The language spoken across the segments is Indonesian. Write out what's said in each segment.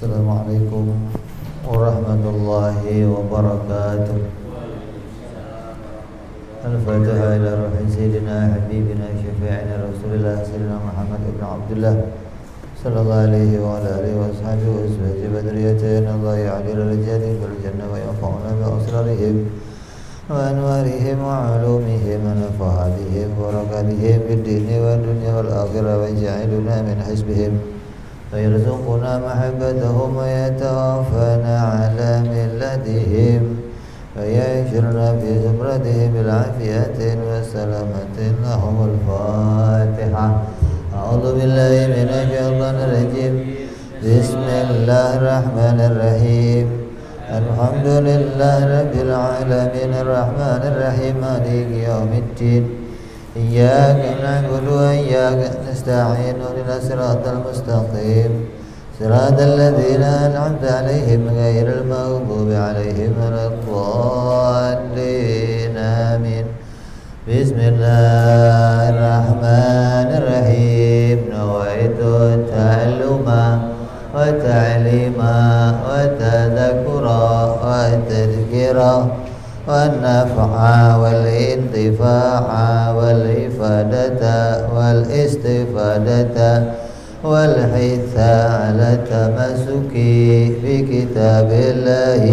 Assalamualaikum warahmatullahi wabarakatuh. Al-Fatiha ila ruhi Sayyidina Habibina Syafi'ina Rasulullah Sayyidina Muhammad ibn Abdullah sallallahu alaihi wa ala alihi wa sahbihi wa azwaji badriyatin Allah ya'adil rajati bil jannah wa yanfa'una bi asrarihim wa anwarihim wa ulumihim wa nafa'atihim wa barakatihim fid dini wa dunya wal akhirah wa ja'iluna min hizbihim ويرزقنا محبتهم ويتوفانا على ملتهم ويعيشنا في زمرتهم بالعافية والسلامة لهم الفاتحة. أعوذ بالله من الشيطان الرجيم. بسم الله الرحمن الرحيم. الحمد لله رب العالمين الرحمن الرحيم مالك يوم الدين. إياك نعبد وإياك نستعين اهدنا الصراط المستقيم صراط الذين أنعمت عليهم غير المغضوب عليهم ولا الضالين آمين. بسم الله الرحمن الرحيم. نويت التعلم والتعليم والتذكر والتذكير والنفع والانتفاع والإفادة والاستفادة والحث على التمسك بكتاب الله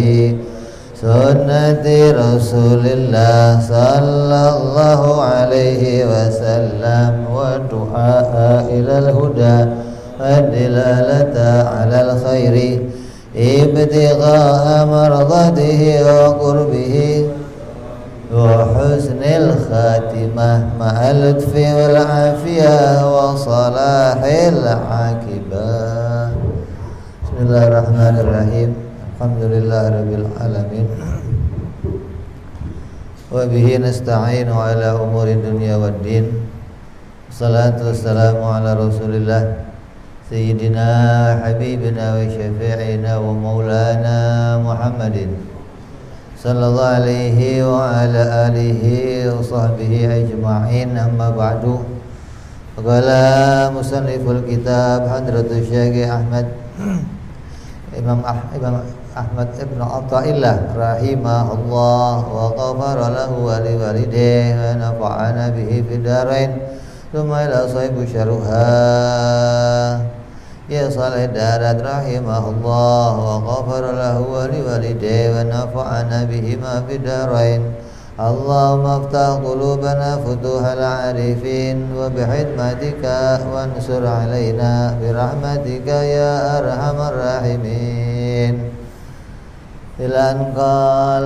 سنة رسول الله صلى الله عليه وسلم والدعاء إلى الهدى والدلالة على الخير ابتغاء مرضاته وقربه وحسن الخاتمة مع اللطف والعافية وصلاح العاقبة. بسم الله الرحمن الرحيم. الحمد لله رب العالمين وبه نستعين على أمور الدنيا والدين. الصلاة والسلام على رسول الله سيدنا حبيبنا وشفيعنا ومولانا محمد صلى الله عليه وعلى آله وصحبه أجمعين. أما بعد. قال مصنف الكتاب حضرة الشيخ Imam Ahmad ibn Athaillah rahimahullah wa ghafara lahu wa liwalidayhi wa nafa'ana bihi fid darain. Thumma ila sahibu syarha ya Saleh Darat rahimahullah wa ghafara lahu wa liwalidayhi wa nafa'ana bihima fid darain. Allahumma aftah qulubana futuhal arifin wa bihikmatika wansur alaina birahmatika ya arhamar rahimin. Ila anqal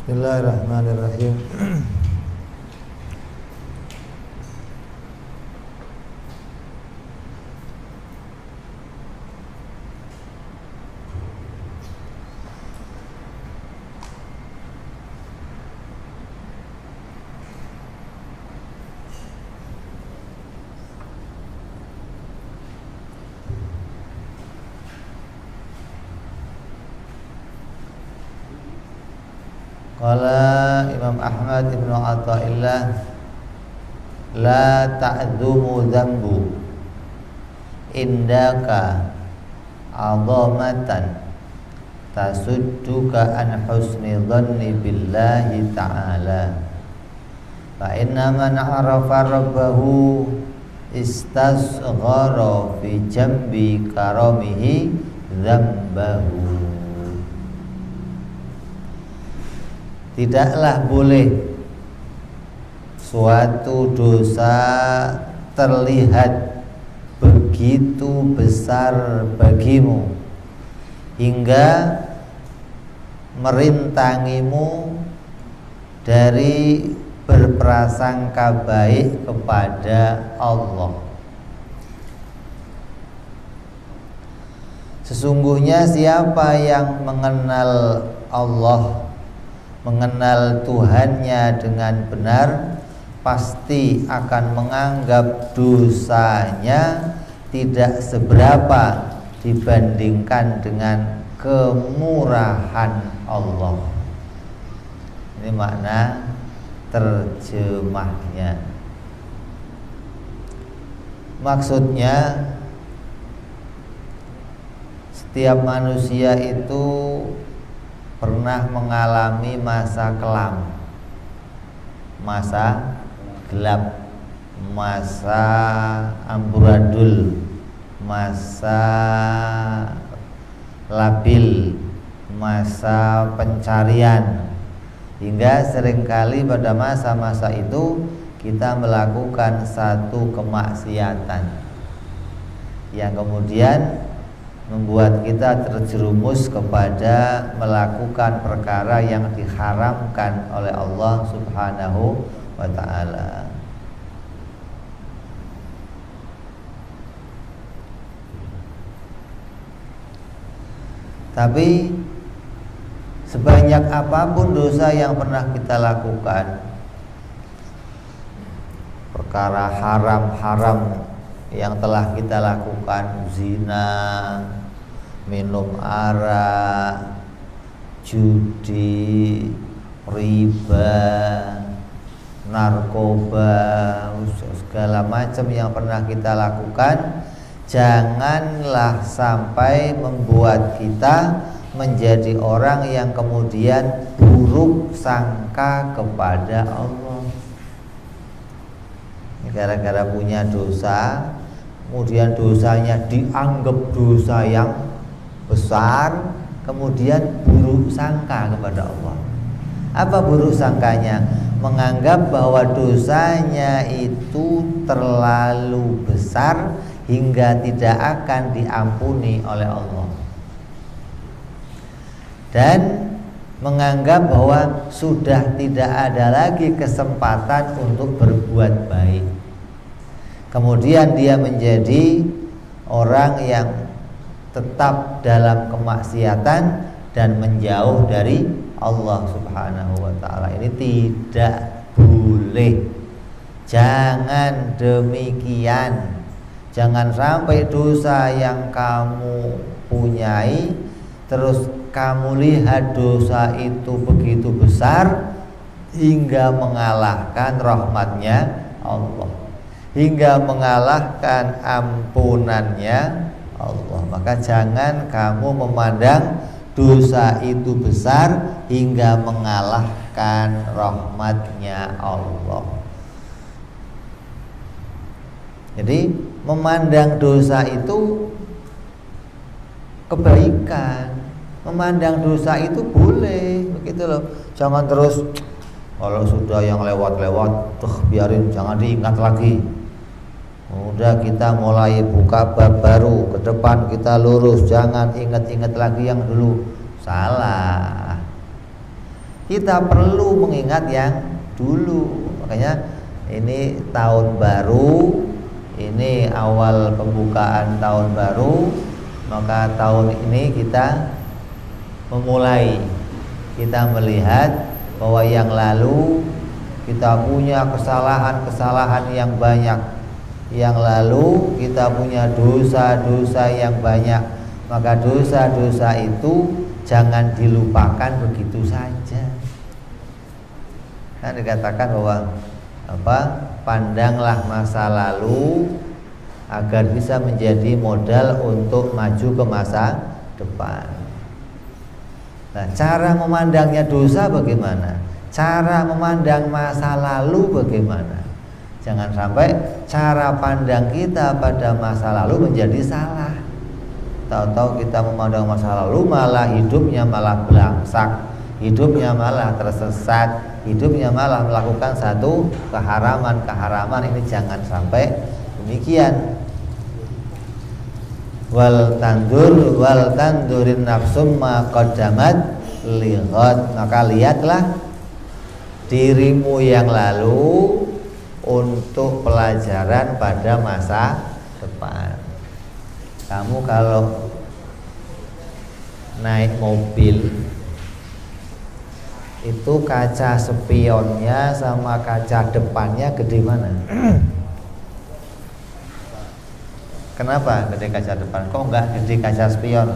Bismillahirrahmanirrahim. Qala Imam Ahmad Ibnu Athaillah, la ta'dzumu dzambu indaka 'azamatan tasudduka an husni dhanni billahi ta'ala, fa inna man 'arafa rabbahu istasghara fi jambi karamihi dzambahu. Tidaklah boleh suatu dosa terlihat begitu besar bagimu hingga merintangimu dari berprasangka baik kepada Allah. Sesungguhnya siapa yang mengenal Allah, mengenal Tuhannya dengan benar, pasti akan menganggap dosanya tidak seberapa dibandingkan dengan kemurahan Allah. Ini makna terjemahnya. Maksudnya, setiap manusia itu pernah mengalami masa kelam, masa gelap, masa amburadul, masa labil, masa pencarian, hingga seringkali pada masa-masa itu kita melakukan satu kemaksiatan yang kemudian membuat kita terjerumus kepada melakukan perkara yang diharamkan oleh Allah Subhanahu wa ta'ala. Tapi sebanyak apapun dosa yang pernah kita lakukan, perkara haram-haram yang telah kita lakukan, zina, minum arak, judi, riba, narkoba, segala macam yang pernah kita lakukan, janganlah sampai membuat kita menjadi orang yang kemudian buruk sangka kepada Allah. Gara-gara punya dosa, kemudian dosanya dianggap dosa yang besar, kemudian buruk sangka kepada Allah. Apa buruk sangkanya? Menganggap bahwa dosanya itu terlalu besar hingga tidak akan diampuni oleh Allah, dan menganggap bahwa sudah tidak ada lagi kesempatan untuk berbuat baik. Kemudian dia menjadi orang yang tetap dalam kemaksiatan dan menjauh dari Allah Subhanahu wa ta'ala. Ini tidak boleh. Jangan demikian. Jangan sampai dosa yang kamu punyai terus kamu lihat dosa itu begitu besar hingga mengalahkan rahmatnya Allah, hingga mengalahkan ampunannya Allah. Maka jangan kamu memandang dosa itu besar hingga mengalahkan rahmatnya Allah. Jadi memandang dosa itu kebaikan, memandang dosa itu boleh, begitu loh. Jangan terus kalau sudah yang lewat-lewat tuh biarin, jangan diingat lagi. Udah kita mulai buka bab baru, ke depan kita lurus, jangan ingat-ingat lagi yang dulu. Salah. Kita perlu mengingat yang dulu. Makanya ini tahun baru, ini awal pembukaan tahun baru, maka tahun ini kita memulai, kita melihat bahwa yang lalu kita punya kesalahan-kesalahan yang banyak. Yang lalu kita punya dosa-dosa yang banyak. Maka dosa-dosa itu jangan dilupakan begitu saja. Kan dikatakan bahwa pandanglah masa lalu agar bisa menjadi modal untuk maju ke masa depan. Nah, cara memandangnya dosa bagaimana? Cara memandang masa lalu bagaimana? Jangan sampai cara pandang kita pada masa lalu menjadi salah. Tahu-tahu kita memandang masa lalu malah hidupnya malah belangsak, hidupnya malah tersesat, hidupnya malah melakukan satu keharaman. Ini jangan sampai demikian. Wal tandurin nafsum ma qaddamat lighad. Maka lihatlah dirimu yang lalu untuk pelajaran pada masa depan. Kamu kalau naik mobil itu kaca spionnya sama kaca depannya gede mana? Kenapa gede kaca depan? Kok enggak gede kaca spion?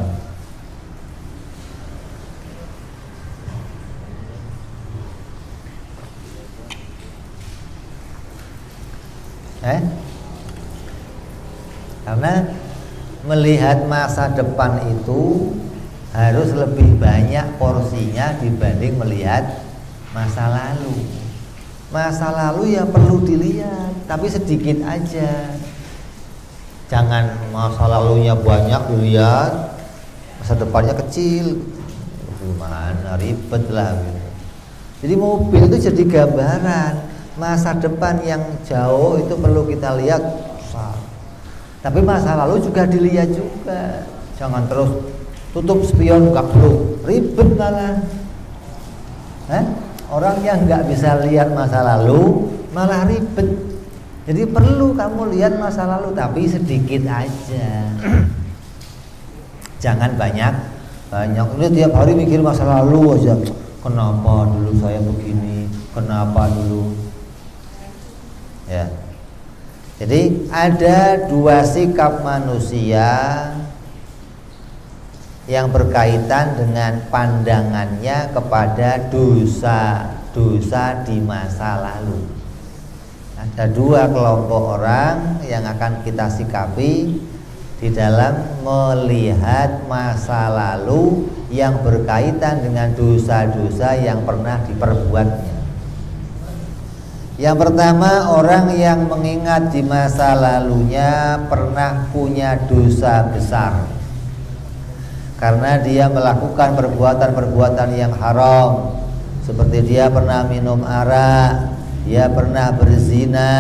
Karena melihat masa depan itu harus lebih banyak porsinya dibanding melihat masa lalu. Masa lalu ya perlu dilihat, tapi sedikit aja. Jangan masa lalunya banyak dilihat, masa depannya kecil, gimana ribet lah gitu. Jadi mobil itu jadi gambaran. Masa depan yang jauh itu perlu kita lihat besar. Tapi masa lalu juga dilihat juga. Jangan terus tutup spion nggak perlu, ribet malah. Orang yang nggak bisa lihat masa lalu malah ribet. Jadi perlu kamu lihat masa lalu, tapi sedikit aja. Jangan banyak. Ini tiap hari mikir masa lalu aja. Kenapa dulu saya begini? Kenapa dulu? Ya. Jadi ada dua sikap manusia yang berkaitan dengan pandangannya kepada dosa-dosa di masa lalu. Ada dua kelompok orang yang akan kita sikapi di dalam melihat masa lalu yang berkaitan dengan dosa-dosa yang pernah diperbuatnya. Yang pertama, orang yang mengingat di masa lalunya pernah punya dosa besar karena dia melakukan perbuatan-perbuatan yang haram, seperti dia pernah minum arak, dia pernah berzina,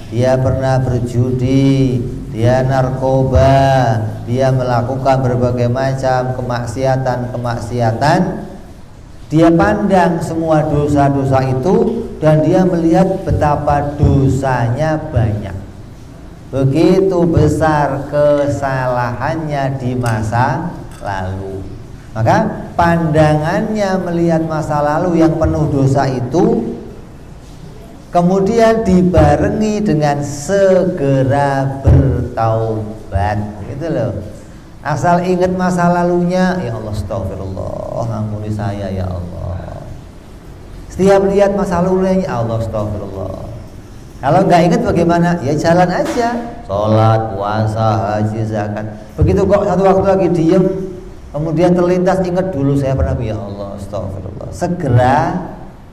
dia pernah berjudi, dia narkoba, dia melakukan berbagai macam kemaksiatan. Dia pandang semua dosa-dosa itu dan dia melihat betapa dosanya banyak. Begitu besar kesalahannya di masa lalu. Maka pandangannya melihat masa lalu yang penuh dosa itu kemudian dibarengi dengan segera bertaubat, gitu loh. Asal ingat masa lalunya, ya Allah astagfirullah, ampuni saya ya Allah. Setiap lihat masa lalunya, ya Allah astagfirullah. Kalau nggak ingat bagaimana? Ya jalan aja, sholat, puasa, haji, zakat. Begitu kok satu waktu lagi diem, kemudian terlintas ingat dulu saya pernah, ya Allah astagfirullah. Segera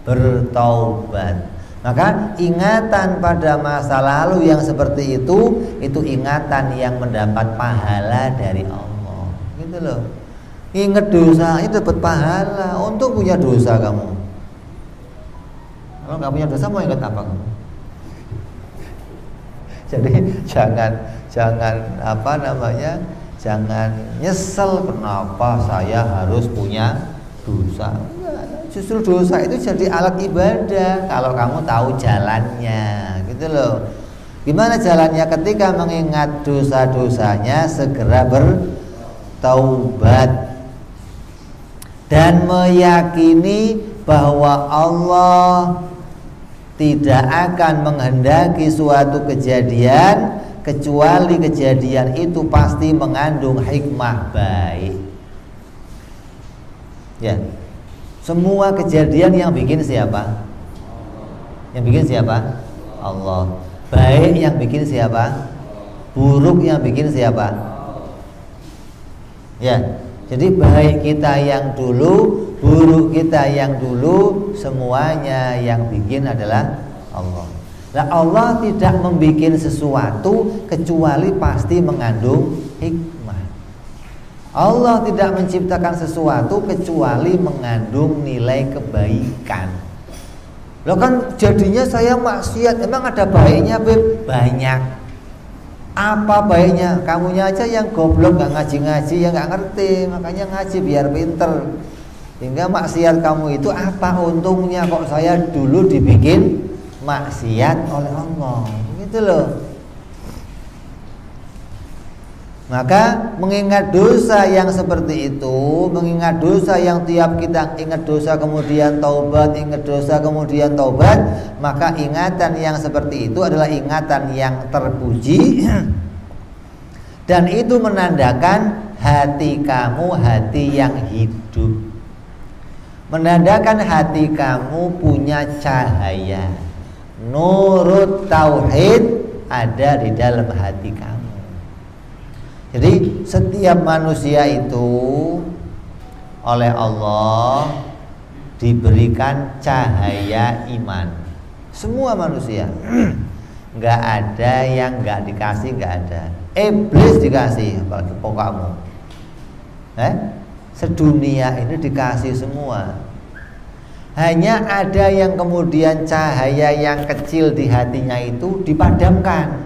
bertaubat. Maka ingatan pada masa lalu yang seperti itu ingatan yang mendapat pahala dari Allah, gitu loh. Ingat dosa itu dapat pahala. Untuk punya dosa kamu. Kalau nggak punya dosa mau ingat apa kamu? Jadi jangan nyesel kenapa saya harus punya dosa. Justru dosa itu jadi alat ibadah kalau kamu tahu jalannya, gitu loh. Gimana jalannya? Ketika mengingat dosa-dosanya segera bertaubat dan meyakini bahwa Allah tidak akan menghendaki suatu kejadian kecuali kejadian itu pasti mengandung hikmah baik. Ya. Semua kejadian yang bikin siapa? Yang bikin siapa? Allah. Baik yang bikin siapa? Buruk yang bikin siapa? Ya. Jadi baik kita yang dulu, buruk kita yang dulu, semuanya yang bikin adalah Allah. Nah, Allah tidak membikin sesuatu kecuali pasti mengandung hikmah. Allah tidak menciptakan sesuatu kecuali mengandung nilai kebaikan. Loh kan jadinya saya maksiat, emang ada baiknya Beb? Banyak. Apa baiknya? Kamunya aja yang goblok, gak ngaji-ngaji, yang gak ngerti, makanya ngaji biar pinter. Hingga maksiat kamu itu apa untungnya kok saya dulu dibikin maksiat oleh Allah, gitu loh. Maka mengingat dosa yang seperti itu, mengingat dosa yang tiap kita ingat dosa kemudian taubat, ingat dosa kemudian taubat, maka ingatan yang seperti itu adalah ingatan yang terpuji dan itu menandakan hati kamu hati yang hidup, menandakan hati kamu punya cahaya, nurut tauhid ada di dalam hati kamu. Jadi setiap manusia itu oleh Allah diberikan cahaya iman. Semua manusia, nggak ada yang nggak dikasih, nggak ada. Iblis dikasih, apalagi kamu. Sedunia ini dikasih semua. Hanya ada yang kemudian cahaya yang kecil di hatinya itu dipadamkan.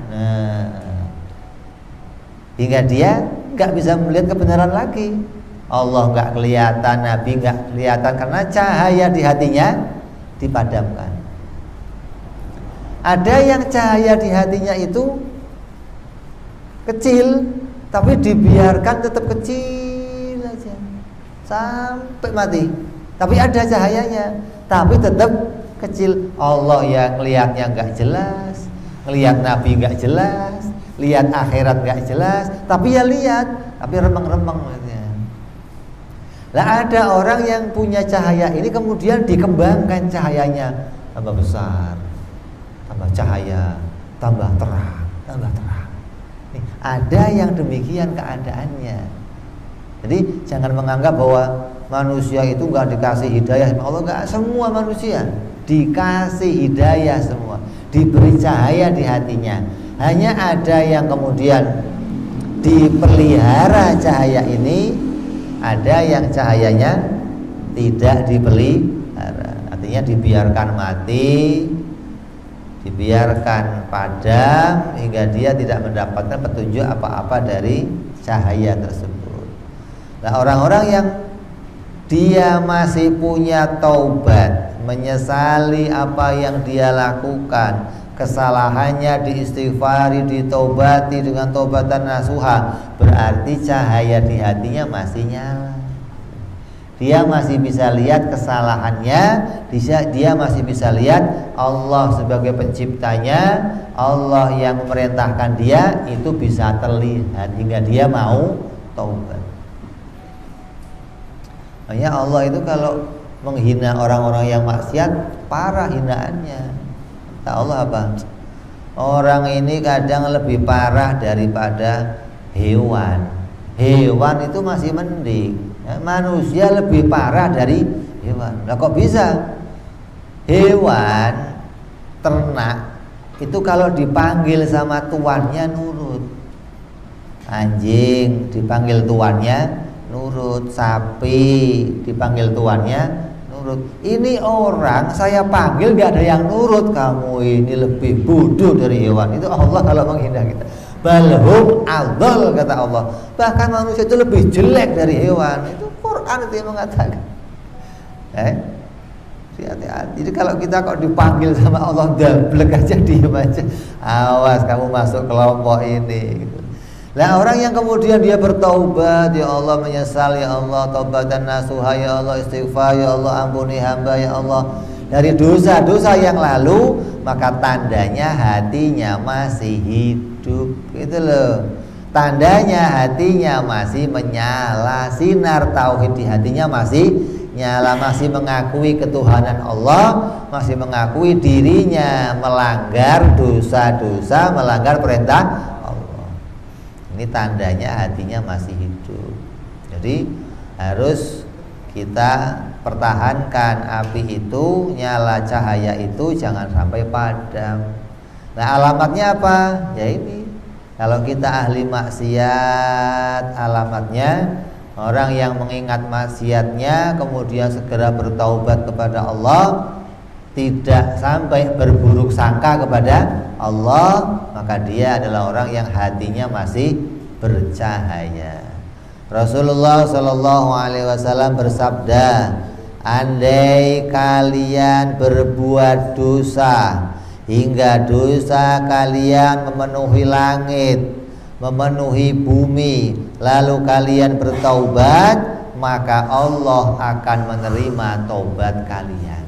Hingga dia nggak bisa melihat kebenaran lagi. Allah nggak kelihatan, Nabi nggak kelihatan karena cahaya di hatinya dipadamkan. Ada yang cahaya di hatinya itu kecil, tapi dibiarkan tetap kecil aja sampai mati. Tapi ada cahayanya, tapi tetap kecil. Allah yang ngelihatnya nggak jelas, ngelihat Nabi nggak jelas, lihat akhirat nggak jelas, tapi ya lihat, tapi remeng-remeng. Lah ada orang yang punya cahaya ini kemudian dikembangkan cahayanya tambah besar, tambah cahaya, tambah terang, tambah terang. Nih, ada yang demikian keadaannya. Jadi jangan menganggap bahwa manusia itu nggak dikasih hidayah. Allah nggak, semua manusia dikasih hidayah semua, diberi cahaya di hatinya. Hanya ada yang kemudian dipelihara cahaya ini, ada yang cahayanya tidak dipelihara. Artinya dibiarkan mati, dibiarkan padam hingga dia tidak mendapatkan petunjuk apa-apa dari cahaya tersebut. Nah, orang-orang yang dia masih punya taubat, menyesali apa yang dia lakukan, kesalahannya diistighfari, ditaubati dengan taubatan nasuha, berarti cahaya di hatinya masih nyala. Dia masih bisa lihat kesalahannya, dia masih bisa lihat Allah sebagai penciptanya, Allah yang memerintahkan dia, itu bisa terlihat hingga dia mau taubat. Makanya Allah itu kalau menghina orang-orang yang maksiat, parah hinaannya. Kata Allah apa? Orang ini kadang lebih parah daripada hewan. Hewan itu masih mending, manusia lebih parah dari hewan. Lah kok bisa? Hewan ternak itu kalau dipanggil sama tuannya nurut. Anjing dipanggil tuannya nurut, sapi dipanggil tuannya nurut. Ini orang saya panggil gak ada yang nurut, kamu ini lebih bodoh dari hewan. Itu Allah kalau menghina kita. Balhum adol, kata Allah. Bahkan manusia itu lebih jelek dari hewan. Itu Quran itu yang mengatakan. Hati-hati. Jadi kalau kita kok dipanggil sama Allah dablek aja, diem aja. Awas kamu masuk kelompok ini. Nah, orang yang kemudian dia bertaubat, ya Allah menyesal, ya Allah taubatan nasuha, ya Allah istighfar, ya Allah ampuni hamba, ya Allah dari dosa-dosa yang lalu, maka tandanya hatinya masih hidup, gitu loh. Tandanya hatinya masih menyala, sinar tauhid di hatinya masih nyala, masih mengakui ketuhanan Allah, masih mengakui dirinya melanggar dosa-dosa, melanggar perintah Allah. Ini tandanya hatinya masih hidup. Jadi harus kita pertahankan api itu, nyala cahaya itu jangan sampai padam. Nah, alamatnya apa? Ya ini. Kalau kita ahli maksiat, alamatnya orang yang mengingat maksiatnya kemudian segera bertaubat kepada Allah, tidak sampai berburuk sangka kepada Allah, maka dia adalah orang yang hatinya masih bercahaya. Rasulullah Shallallahu Alaihi Wasallam bersabda, andai kalian berbuat dosa hingga dosa kalian memenuhi langit, memenuhi bumi, lalu kalian bertaubat, maka Allah akan menerima taubat kalian.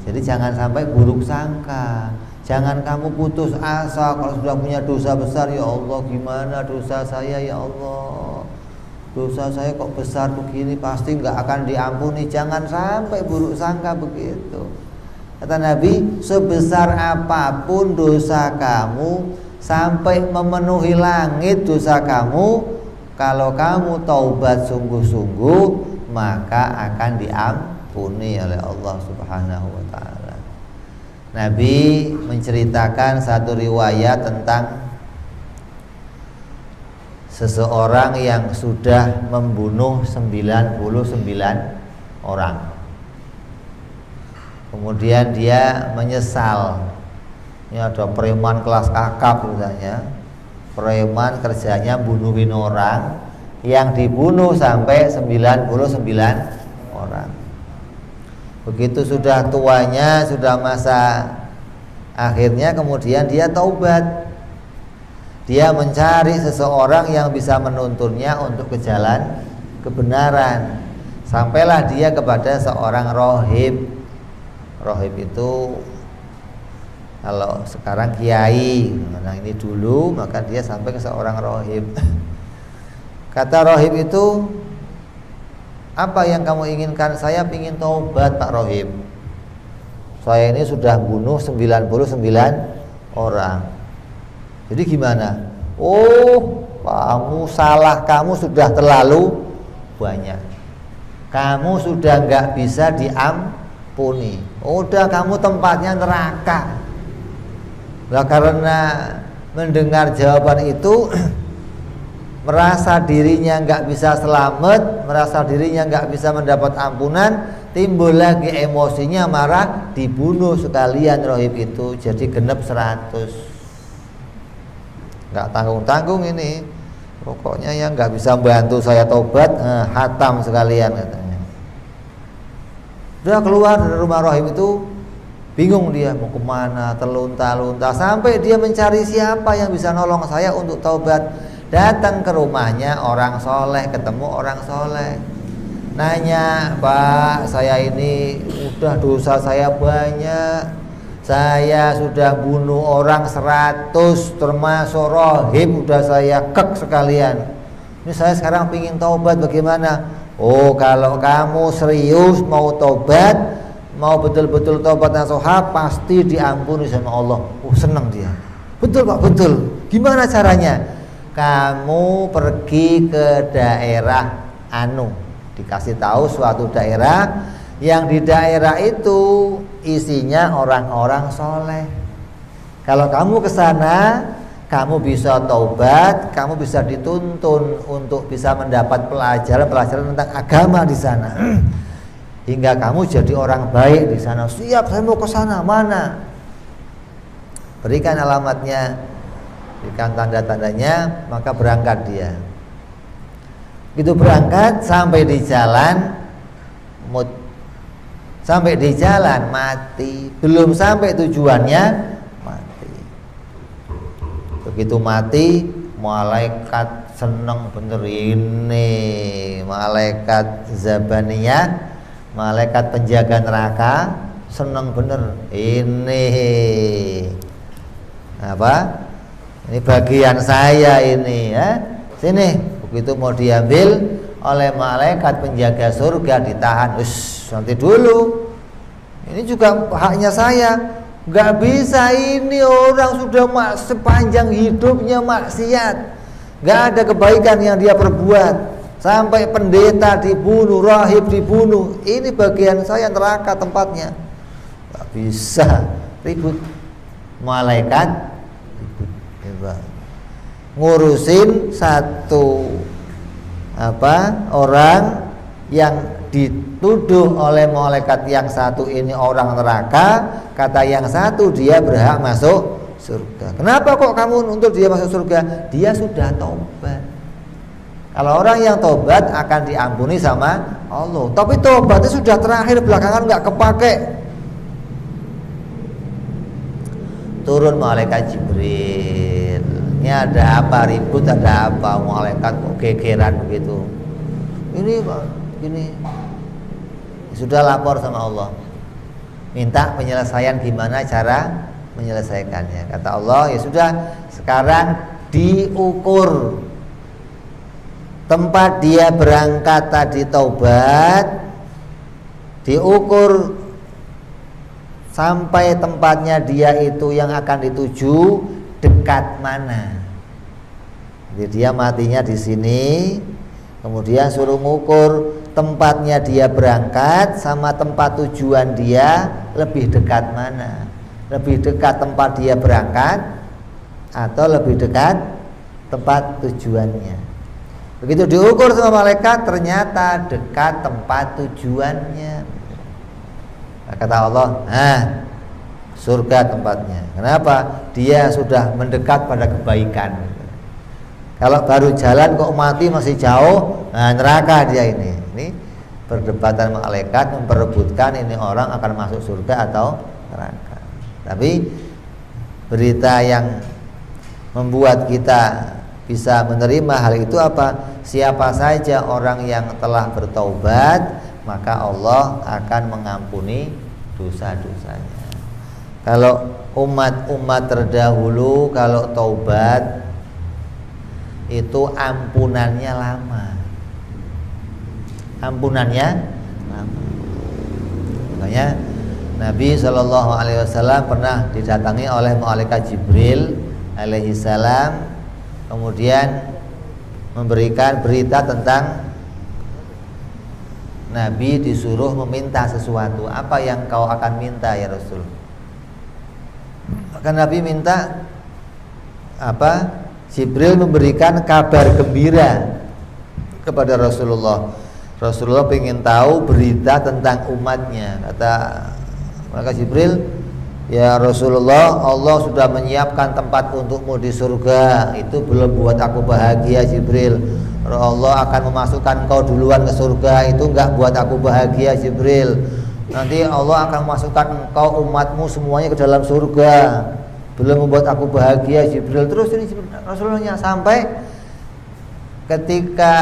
Jadi jangan sampai buruk sangka, jangan kamu putus asa kalau sudah punya dosa besar. Ya Allah, gimana dosa saya ya Allah, dosa saya kok besar begini, pasti nggak akan diampuni. Jangan sampai buruk sangka begitu. Kata Nabi, sebesar apapun dosa kamu, sampai memenuhi langit dosa kamu, kalau kamu taubat sungguh-sungguh, maka akan diampuni oleh Allah Subhanahu wa ta'ala. Nabi menceritakan satu riwayat tentang seseorang yang sudah membunuh 99 orang. Kemudian dia menyesal. Ini ada preman kelas kakap misalnya, preman kerjanya bunuhin orang, yang dibunuh sampai 99 orang. Begitu sudah tuanya, sudah masa akhirnya, kemudian dia taubat. Dia mencari seseorang yang bisa menuntunnya untuk ke jalan kebenaran. Sampailah dia kepada seorang rohib. Rohib itu kalau sekarang kiai, nah ini dulu, maka dia sampai ke seorang rohib. Kata rohib itu, apa yang kamu inginkan? Saya ingin taubat Pak Rohib. Saya ini sudah bunuh 99 orang. Jadi gimana? Oh, kamu salah, kamu sudah terlalu banyak. Kamu sudah nggak bisa diampuni. Udah, kamu tempatnya neraka. Nah, karena mendengar jawaban itu merasa dirinya nggak bisa selamat, merasa dirinya nggak bisa mendapat ampunan, timbul lagi emosinya, marah, dibunuh sekalian rohib itu. Jadi genep 100. Nggak tanggung-tanggung ini. Pokoknya yang nggak bisa bantu saya tobat, hatam sekalian katanya. Udah keluar dari rumah rohib itu, bingung dia mau kemana, terlunta-lunta, sampai dia mencari siapa yang bisa nolong saya untuk taubat. Datang ke rumahnya orang soleh, ketemu orang soleh, nanya, Pak, saya ini udah dosa saya banyak, saya sudah bunuh orang 100, termasuk rohib udah saya kek sekalian. Ini saya sekarang pingin taubat, bagaimana? Oh, kalau kamu serius mau taubat, mau betul-betul taubat nasuha, pasti diampuni sama Allah. Oh, senang dia. Betul Pak, betul. Gimana caranya? Kamu pergi ke daerah anu, dikasih tahu suatu daerah, yang di daerah itu isinya orang-orang soleh. Kalau kamu ke sana, kamu bisa taubat, kamu bisa dituntun untuk bisa mendapat pelajaran tentang agama di sana. Hingga kamu jadi orang baik di sana. Siap, saya mau ke sana. Mana? Berikan alamatnya, berikan tanda-tandanya, maka berangkat dia. Begitu berangkat, sampai di jalan sampai di jalan mati. Belum sampai tujuannya, mati. Begitu mati, malaikat seneng bener ini, malaikat Zabaniyah, malaikat penjaga neraka, seneng bener ini. Apa? Ini bagian saya ini, ya. Sini. Begitu mau diambil, oleh malaikat penjaga surga, ditahan. Nanti dulu, ini juga haknya saya. Gak bisa, ini orang sudah sepanjang hidupnya maksiat, gak ada kebaikan yang dia perbuat. Sampai pendeta dibunuh, rahib dibunuh. Ini bagian saya, neraka tempatnya. Gak bisa, ribut. Malaikat ribut. Ngurusin satu orang yang dituduh oleh malaikat yang satu ini orang neraka, kata yang satu dia berhak masuk surga. Kenapa kok kamu untuk dia masuk surga? Dia sudah taubat. Kalau orang yang taubat akan diampuni sama Allah. Tapi taubatnya sudah terakhir, belakangan nggak kepake. Turun malaikat Jibril. Ini ada apa ribut, ada apa? Malaikat kok gegeran begitu. Ini Pak, ini sudah lapor sama Allah. Minta penyelesaian, gimana cara menyelesaikannya. Kata Allah, ya sudah, sekarang diukur tempat dia berangkat tadi taubat, diukur sampai tempatnya dia itu yang akan dituju dekat mana. Jadi dia matinya di sini, kemudian suruh ngukur tempatnya dia berangkat sama tempat tujuan dia lebih dekat mana. Lebih dekat tempat dia berangkat atau lebih dekat tempat tujuannya. Begitu diukur sama malaikat, ternyata dekat tempat tujuannya. Kata Allah, surga tempatnya. Kenapa? Dia sudah mendekat pada kebaikan. Kalau baru jalan kok mati masih jauh, neraka dia ini. Ini perdebatan malaikat memperebutkan ini orang akan masuk surga atau neraka. Tapi berita yang membuat kita bisa menerima hal itu apa? Siapa saja orang yang telah bertaubat, maka Allah akan mengampuni dosa-dosanya. Kalau umat-umat terdahulu kalau taubat itu ampunannya lama. Ampunannya lama. Makanya Nabi SAW pernah didatangi oleh malaikat Jibril alaihi salam, kemudian memberikan berita tentang Nabi disuruh meminta sesuatu. Apa yang kau akan minta ya Rasul? Maka Nabi minta apa? Jibril memberikan kabar gembira kepada Rasulullah. Rasulullah ingin tahu berita tentang umatnya. Kata maka Jibril, ya Rasulullah, Allah sudah menyiapkan tempat untukmu di surga. Itu belum buat aku bahagia Jibril. Allah akan memasukkan kau duluan ke surga. Itu enggak buat aku bahagia Jibril. Nanti Allah akan memasukkan engkau umatmu semuanya ke dalam surga. Belum membuat aku bahagia Jibril. Terus ini Rasulullah sampai ketika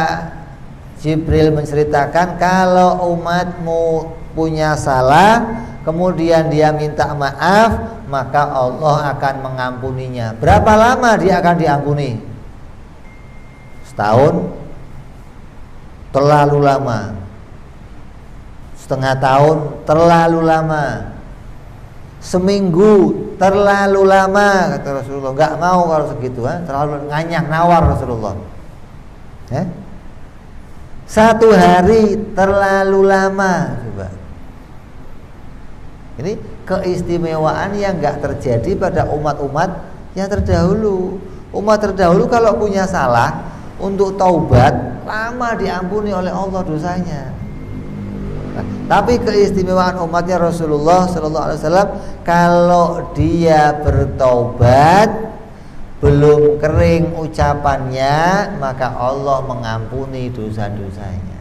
Jibril menceritakan kalau umatmu punya salah, kemudian dia minta maaf, maka Allah akan mengampuninya. Berapa lama dia akan diampuni? Setahun? Terlalu lama. Setengah tahun? Terlalu lama. Seminggu? Terlalu lama, kata Rasulullah. Enggak mau kalau segitu, terlalu nganyang, nawar Rasulullah. Satu hari terlalu lama. Coba. Ini keistimewaan yang enggak terjadi pada umat-umat yang terdahulu. Umat terdahulu kalau punya salah untuk taubat, lama diampuni oleh Allah dosanya. Tapi keistimewaan umatnya Rasulullah Sallallahu Alaihi Wasallam, kalau dia bertaubat belum kering ucapannya, maka Allah mengampuni dosa-dosanya.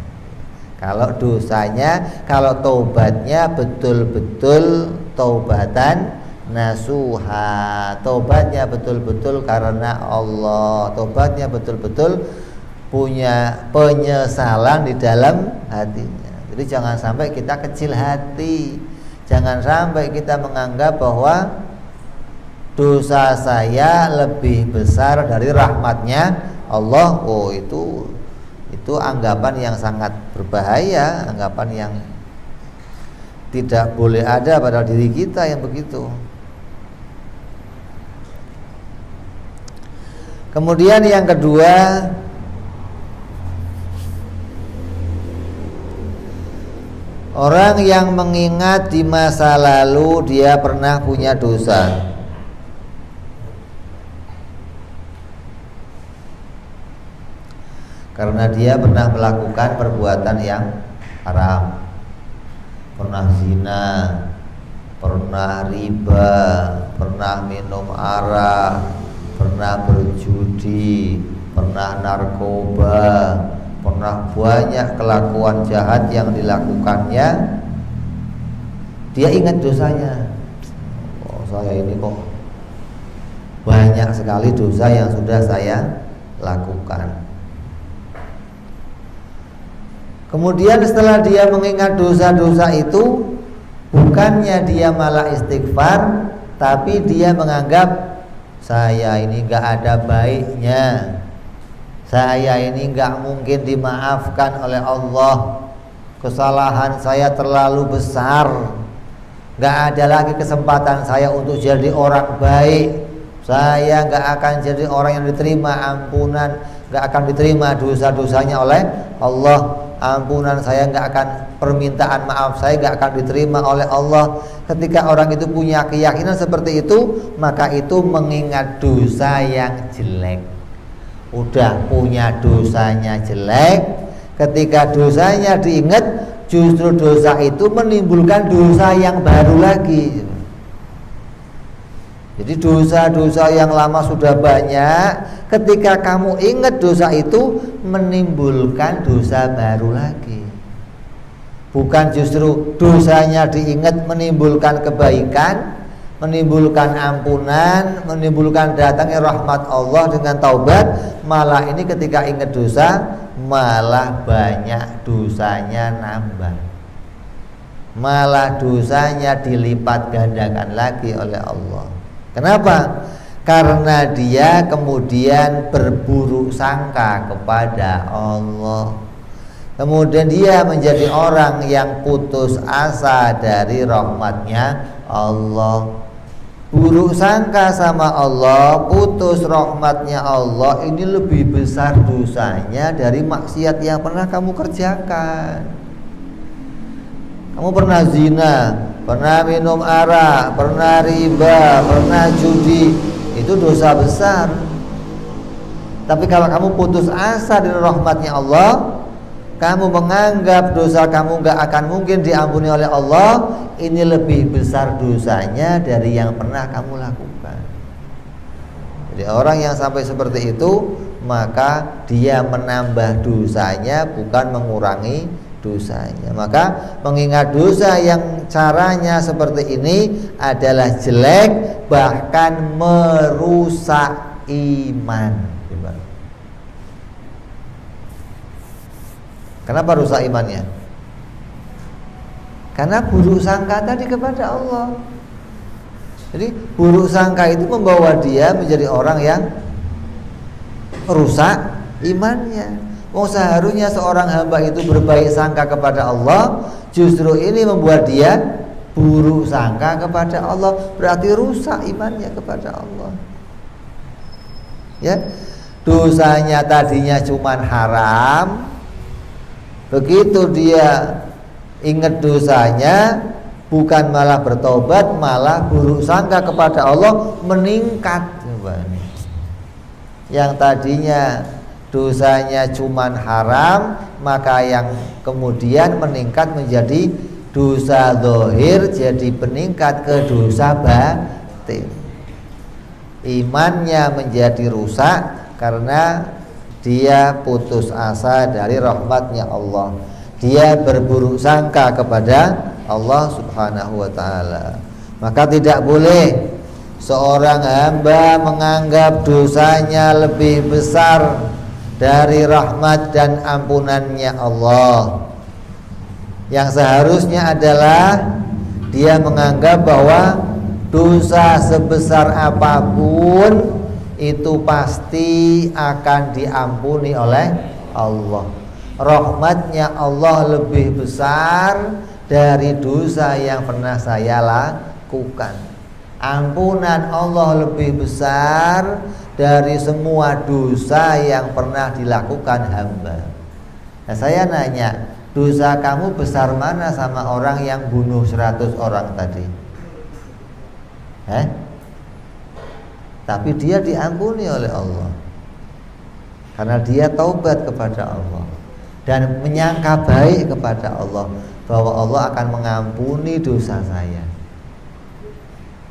Kalau dosanya, kalau taubatnya betul-betul taubatan nasuha, taubatnya betul-betul karena Allah, taubatnya betul-betul punya penyesalan di dalam hatinya. Jadi jangan sampai kita kecil hati, jangan sampai kita menganggap bahwa dosa saya lebih besar dari rahmatnya Allah. Oh itu Itu anggapan yang sangat berbahaya, anggapan yang tidak boleh ada pada diri kita yang begitu. Kemudian yang kedua, orang yang mengingat di masa lalu dia pernah punya dosa. Karena dia pernah melakukan perbuatan yang haram, pernah zina, pernah riba, pernah minum arak, pernah berjudi, pernah narkoba, pernah banyak kelakuan jahat yang dilakukannya. Dia ingat dosanya. Oh, saya ini kok banyak sekali dosa yang sudah saya lakukan. Kemudian setelah dia mengingat dosa-dosa itu, bukannya dia malah istighfar, tapi dia menganggap saya ini gak ada baiknya, saya ini gak mungkin dimaafkan oleh Allah, kesalahan saya terlalu besar, gak ada lagi kesempatan saya untuk jadi orang baik, saya gak akan jadi orang yang diterima ampunan, gak akan diterima dosa-dosanya oleh Allah. Ampunan saya gak akan, permintaan maaf saya gak akan diterima oleh Allah. Ketika orang itu punya keyakinan seperti itu, maka itu mengingat dosa yang jelek. Udah punya dosanya jelek, ketika dosanya diingat, justru dosa itu menimbulkan dosa yang baru lagi. Jadi dosa-dosa yang lama sudah banyak, ketika kamu ingat dosa itu menimbulkan dosa baru lagi. Bukan justru dosanya diingat menimbulkan kebaikan, menimbulkan ampunan, menimbulkan datangnya rahmat Allah dengan taubat. Malah ini ketika ingat dosa, malah banyak dosanya nambah, malah dosanya dilipat gandakan lagi oleh Allah. Kenapa? Karena dia kemudian berburuk sangka kepada Allah. Kemudian dia menjadi orang yang putus asa dari rahmatnya Allah. Buruk sangka sama Allah, putus rahmatnya Allah, ini lebih besar dosanya dari maksiat yang pernah kamu kerjakan. Kamu pernah zina, pernah minum arak, pernah riba, pernah judi, itu dosa besar. Tapi kalau kamu putus asa dari rahmatnya Allah, kamu menganggap dosa kamu gak akan mungkin diampuni oleh Allah, ini lebih besar dosanya dari yang pernah kamu lakukan. Jadi orang yang sampai seperti itu, maka dia menambah dosanya, bukan mengurangi dosanya. Maka mengingat dosa yang caranya seperti ini adalah jelek, bahkan merusak iman. Kenapa rusak imannya? Karena buruk sangka tadi kepada Allah. Jadi buruk sangka itu membawa dia menjadi orang yang rusak imannya. Seharusnya seorang hamba itu berbaik sangka kepada Allah, justru ini membuat dia buruk sangka kepada Allah, berarti rusak imannya kepada Allah. Ya, dosanya tadinya cuman haram, begitu dia ingat dosanya, bukan malah bertobat, malah buruk sangka kepada Allah meningkat. Yang tadinya dosanya cuman haram, maka yang kemudian meningkat menjadi dosa zahir, jadi meningkat ke dosa batin. Imannya menjadi rusak karena dia putus asa dari rahmatnya Allah. Dia berburuk sangka kepada Allah subhanahu wa ta'ala. Maka tidak boleh seorang hamba menganggap dosanya lebih besar dari rahmat dan ampunannya Allah. Yang seharusnya adalah dia menganggap bahwa dosa sebesar apapun itu pasti akan diampuni oleh Allah. rahmatnya Allah lebih besar dari dosa yang pernah saya lakukan. Ampunan Allah lebih besar dari semua dosa yang pernah dilakukan hamba. Nah, saya nanya, dosa kamu besar mana sama orang yang bunuh 100 orang tadi? Tapi dia diampuni oleh Allah karena dia taubat kepada Allah dan menyangka baik kepada Allah bahwa Allah akan mengampuni dosa saya.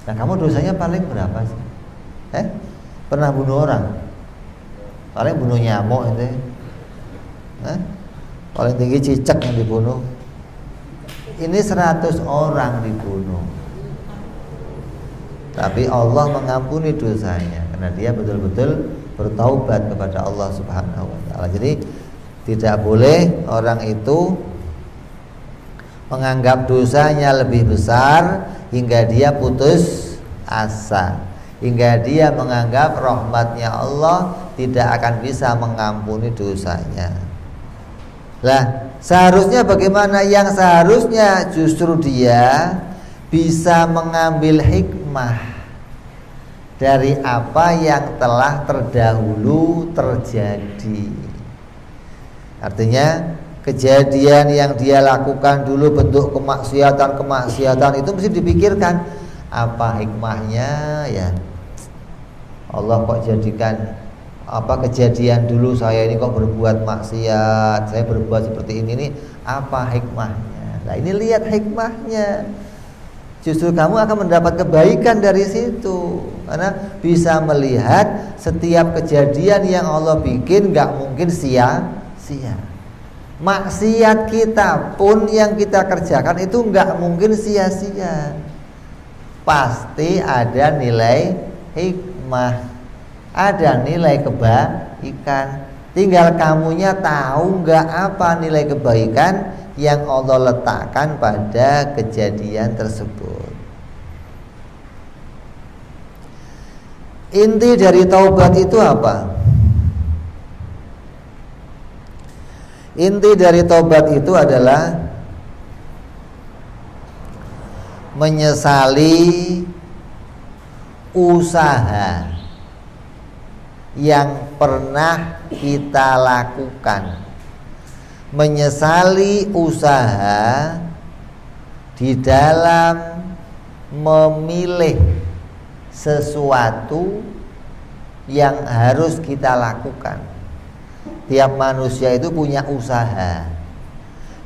Nah, kamu dosanya paling berapa sih? Pernah bunuh orang? Paling bunuh nyamuk itu. Paling tinggi cicak yang dibunuh. Ini 100 orang dibunuh. Tapi Allah mengampuni dosanya karena dia betul-betul bertaubat kepada Allah Subhanahu wa taala. Jadi tidak boleh orang itu menganggap dosanya lebih besar hingga dia putus asa, hingga dia menganggap rahmatnya Allah tidak akan bisa mengampuni dosanya. Lah, seharusnya bagaimana? Yang seharusnya justru dia bisa mengambil hikmah dari apa yang telah terdahulu terjadi. Artinya kejadian yang dia lakukan dulu bentuk kemaksiatan itu mesti dipikirkan apa hikmahnya ya. Allah kok jadikan kejadian dulu saya ini kok berbuat maksiat, saya berbuat seperti ini apa hikmahnya? Nah, ini lihat hikmahnya. Justru kamu akan mendapat kebaikan dari situ karena bisa melihat setiap kejadian yang Allah bikin gak mungkin sia-sia. Maksiat kita pun yang kita kerjakan itu gak mungkin sia-sia. Pasti ada nilai hikmah, ada nilai kebaikan. Tinggal kamunya tahu gak apa nilai kebaikan yang Allah letakkan pada kejadian tersebut. Inti dari taubat itu apa? Inti dari taubat itu adalah menyesali usaha yang pernah kita lakukan, menyesali usaha di dalam memilih sesuatu yang harus kita lakukan. Tiap manusia itu punya usaha.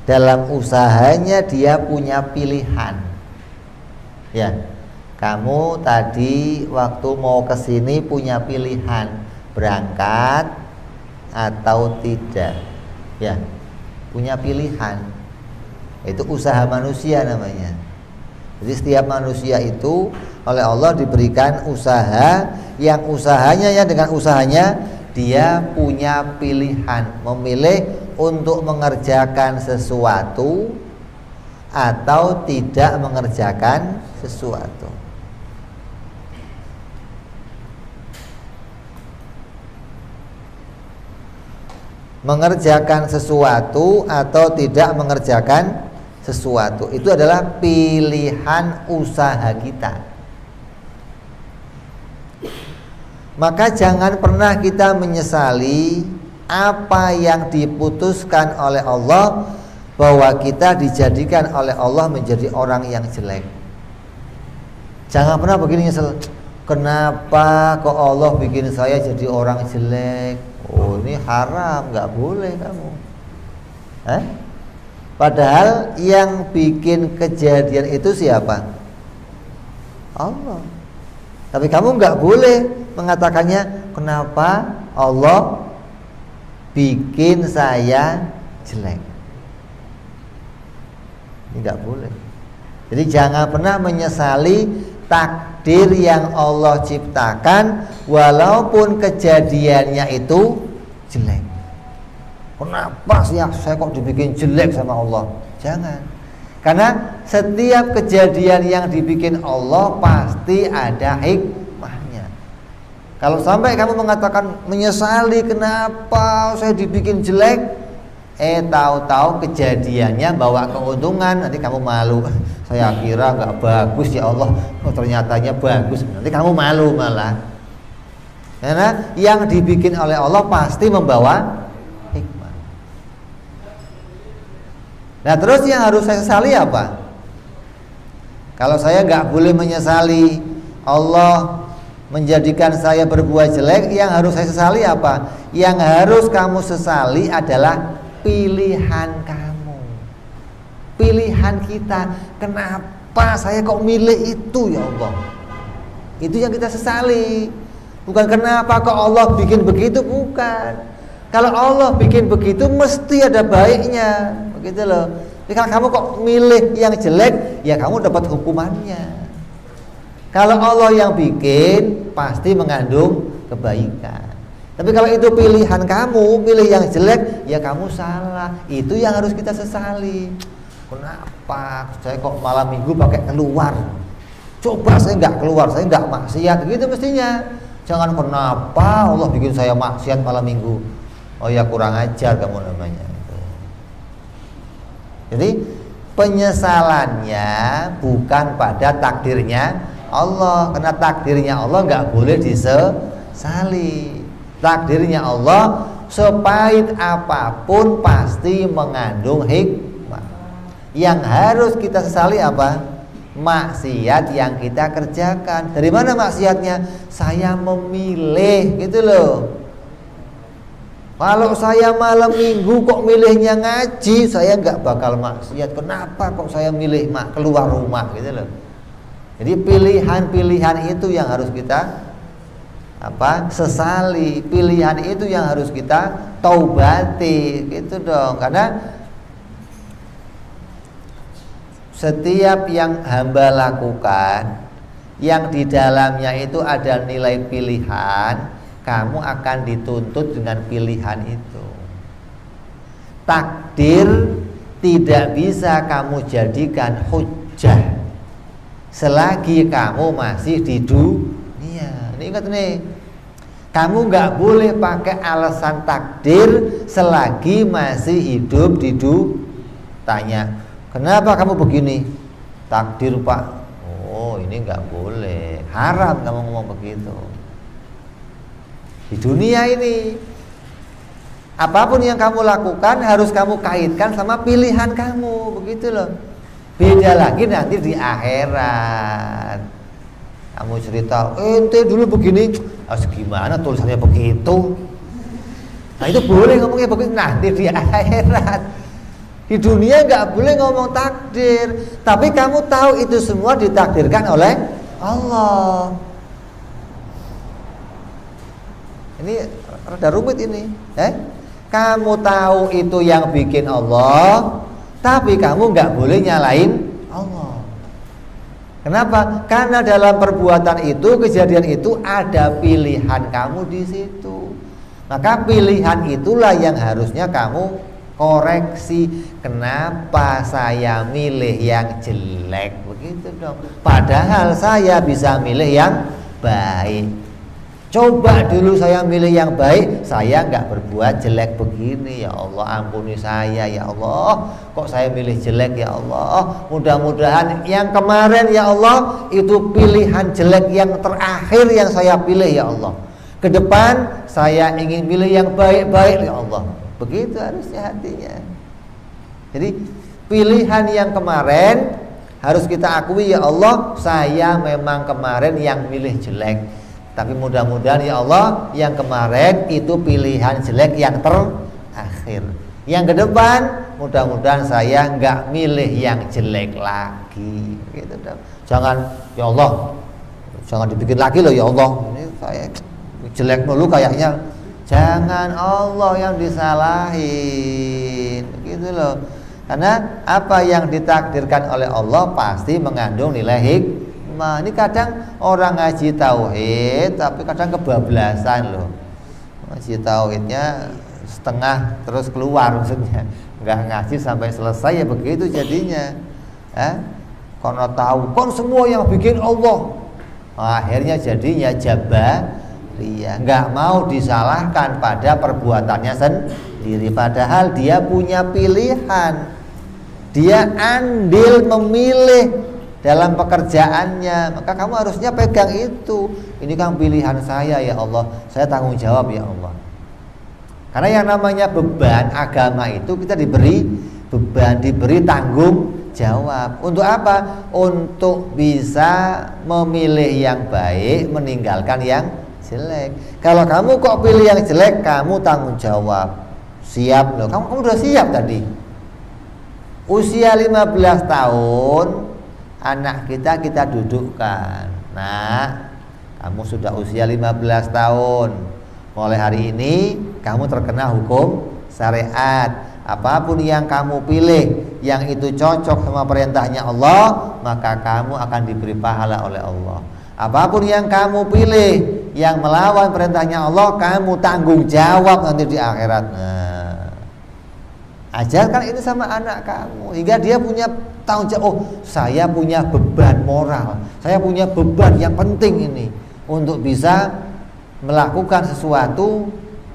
Dalam usahanya dia punya pilihan. Ya, kamu tadi waktu mau kesini punya pilihan berangkat atau tidak. Ya, punya pilihan. Itu usaha manusia namanya. Jadi setiap manusia itu oleh Allah diberikan usaha, yang usahanya ya dengan usahanya dia punya pilihan, memilih untuk mengerjakan sesuatu atau tidak mengerjakan sesuatu. Mengerjakan sesuatu atau tidak mengerjakan sesuatu itu adalah pilihan usaha kita. Maka jangan pernah kita menyesali apa yang diputuskan oleh Allah, bahwa kita dijadikan oleh Allah menjadi orang yang jelek. Jangan pernah begini nyesel, kenapa kok Allah bikin saya jadi orang jelek? Oh, ini haram, nggak boleh kamu. Padahal yang bikin kejadian itu siapa? Allah. Tapi kamu nggak boleh mengatakannya, kenapa Allah bikin saya jelek? Ini nggak boleh. Jadi jangan pernah menyesali takdir yang Allah ciptakan walaupun kejadiannya itu jelek. Kenapa sih saya kok dibikin jelek sama Allah? Jangan. Karena setiap kejadian yang dibikin Allah pasti ada hikmahnya. Kalau sampai kamu mengatakan menyesali kenapa saya dibikin jelek, tahu-tahu kejadiannya bawa keuntungan, nanti kamu malu. Saya kira nggak bagus ya Allah, ternyatanya bagus. Nanti kamu malu malah. Karena yang dibikin oleh Allah pasti membawa hikmah. Nah terus yang harus saya sesali apa? Kalau saya nggak boleh menyesali Allah menjadikan saya berbuat jelek, yang harus saya sesali apa? Yang harus kamu sesali adalah pilihan kamu, pilihan kita. Kenapa saya kok milih itu ya Allah? Itu yang kita sesali. Bukan kenapa kok Allah bikin begitu, bukan. Kalau Allah bikin begitu mesti ada baiknya, begitu loh. Jadi kalau kamu kok milih yang jelek, ya kamu dapat hukumannya. Kalau Allah yang bikin pasti mengandung kebaikan. Tapi kalau itu pilihan kamu, pilih yang jelek, ya kamu salah. Itu yang harus kita sesali. Kenapa saya kok malam minggu pakai keluar? Coba saya nggak keluar, saya nggak maksiat, gitu mestinya. Jangan kenapa Allah bikin saya maksiat malam minggu. Oh ya kurang ajar kamu namanya. Jadi penyesalannya bukan pada takdirnya Allah, karena takdirnya Allah nggak boleh disesali. Takdirnya Allah sepahit apapun pasti mengandung hikmah. Yang harus kita sesali apa? Maksiat yang kita kerjakan. Dari mana maksiatnya? Saya memilih, gitu loh. Kalau saya malam minggu kok milihnya ngaji, saya nggak bakal maksiat. Kenapa kok saya milih keluar rumah, gitu loh. Jadi pilihan-pilihan itu yang harus kita sesali. Pilihan itu yang harus kita taubati, gitu dong. Karena setiap yang hamba lakukan yang di dalamnya itu ada nilai pilihan, kamu akan dituntut dengan pilihan itu. Takdir tidak bisa kamu jadikan hujjah selagi kamu masih di dunia. Ini ingat nih, kamu nggak boleh pakai alasan takdir selagi masih hidup di dunia. Tanya, kenapa kamu begini? Takdir Pak. Oh ini nggak boleh, haram kamu ngomong begitu. Di dunia ini apapun yang kamu lakukan harus kamu kaitkan sama pilihan kamu, begitu loh. Beda lagi nanti di akhirat. Kamu cerita, ente dulu begini, gimana tulisannya begitu? Nah itu boleh ngomongnya begitu nanti di akhirat. Di dunia nggak boleh ngomong takdir, tapi kamu tahu itu semua ditakdirkan oleh Allah. Ini rada rumit ini, Kamu tahu itu yang bikin Allah, tapi kamu nggak boleh nyalain Allah. Kenapa? Karena dalam perbuatan itu, kejadian itu ada pilihan kamu di situ. Maka pilihan itulah yang harusnya kamu koreksi. Kenapa saya milih yang jelek, begitu dong. Padahal saya bisa milih yang baik. Coba dulu saya milih yang baik, saya nggak berbuat jelek begini. Ya Allah ampuni saya, ya Allah. Kok saya milih jelek, ya Allah. Mudah-mudahan yang kemarin, ya Allah, itu pilihan jelek yang terakhir yang saya pilih, ya Allah. Ke depan saya ingin pilih yang baik-baik, ya Allah. Begitu harusnya hatinya. Jadi pilihan yang kemarin harus kita akui, ya Allah, saya memang kemarin yang milih jelek. Tapi mudah-mudahan ya Allah, yang kemarin itu pilihan jelek yang terakhir. Yang ke depan mudah-mudahan saya nggak milih yang jelek lagi. Gitu dong. Jangan, ya Allah, jangan dibikin lagi loh ya Allah. Ini saya jelek dulu kayaknya. Jangan Allah yang disalahin, gitu loh. Karena apa yang ditakdirkan oleh Allah pasti mengandung nilai hikmah. Ini kadang orang ngaji tauhid tapi kadang kebablasan loh. Ngaji tauhidnya setengah terus keluar, maksudnya nggak ngaji sampai selesai, ya begitu jadinya. Karena tahu kon semua yang bikin Allah, akhirnya jadinya jabariyah, nggak mau disalahkan pada perbuatannya sendiri. diri, padahal dia punya pilihan. Dia andil memilih dalam pekerjaannya, maka kamu harusnya pegang itu. Ini kan pilihan saya ya Allah, saya tanggung jawab ya Allah. Karena yang namanya beban agama itu kita diberi beban, diberi tanggung jawab. Untuk apa? Untuk bisa memilih yang baik, meninggalkan yang jelek. Kalau kamu kok pilih yang jelek, kamu tanggung jawab. Siap loh, kamu udah siap tadi. Usia 15 tahun anak kita dudukkan. Nah, kamu sudah usia 15 tahun. Mulai hari ini kamu terkena hukum syariat. Apapun yang kamu pilih yang itu cocok sama perintahnya Allah, maka kamu akan diberi pahala oleh Allah. Apapun yang kamu pilih yang melawan perintahnya Allah, kamu tanggung jawab nanti di akhirat. Nah, ajarkan ini sama anak kamu hingga dia punya tanggung jawab. Oh, saya punya beban moral, saya punya beban yang penting ini untuk bisa melakukan sesuatu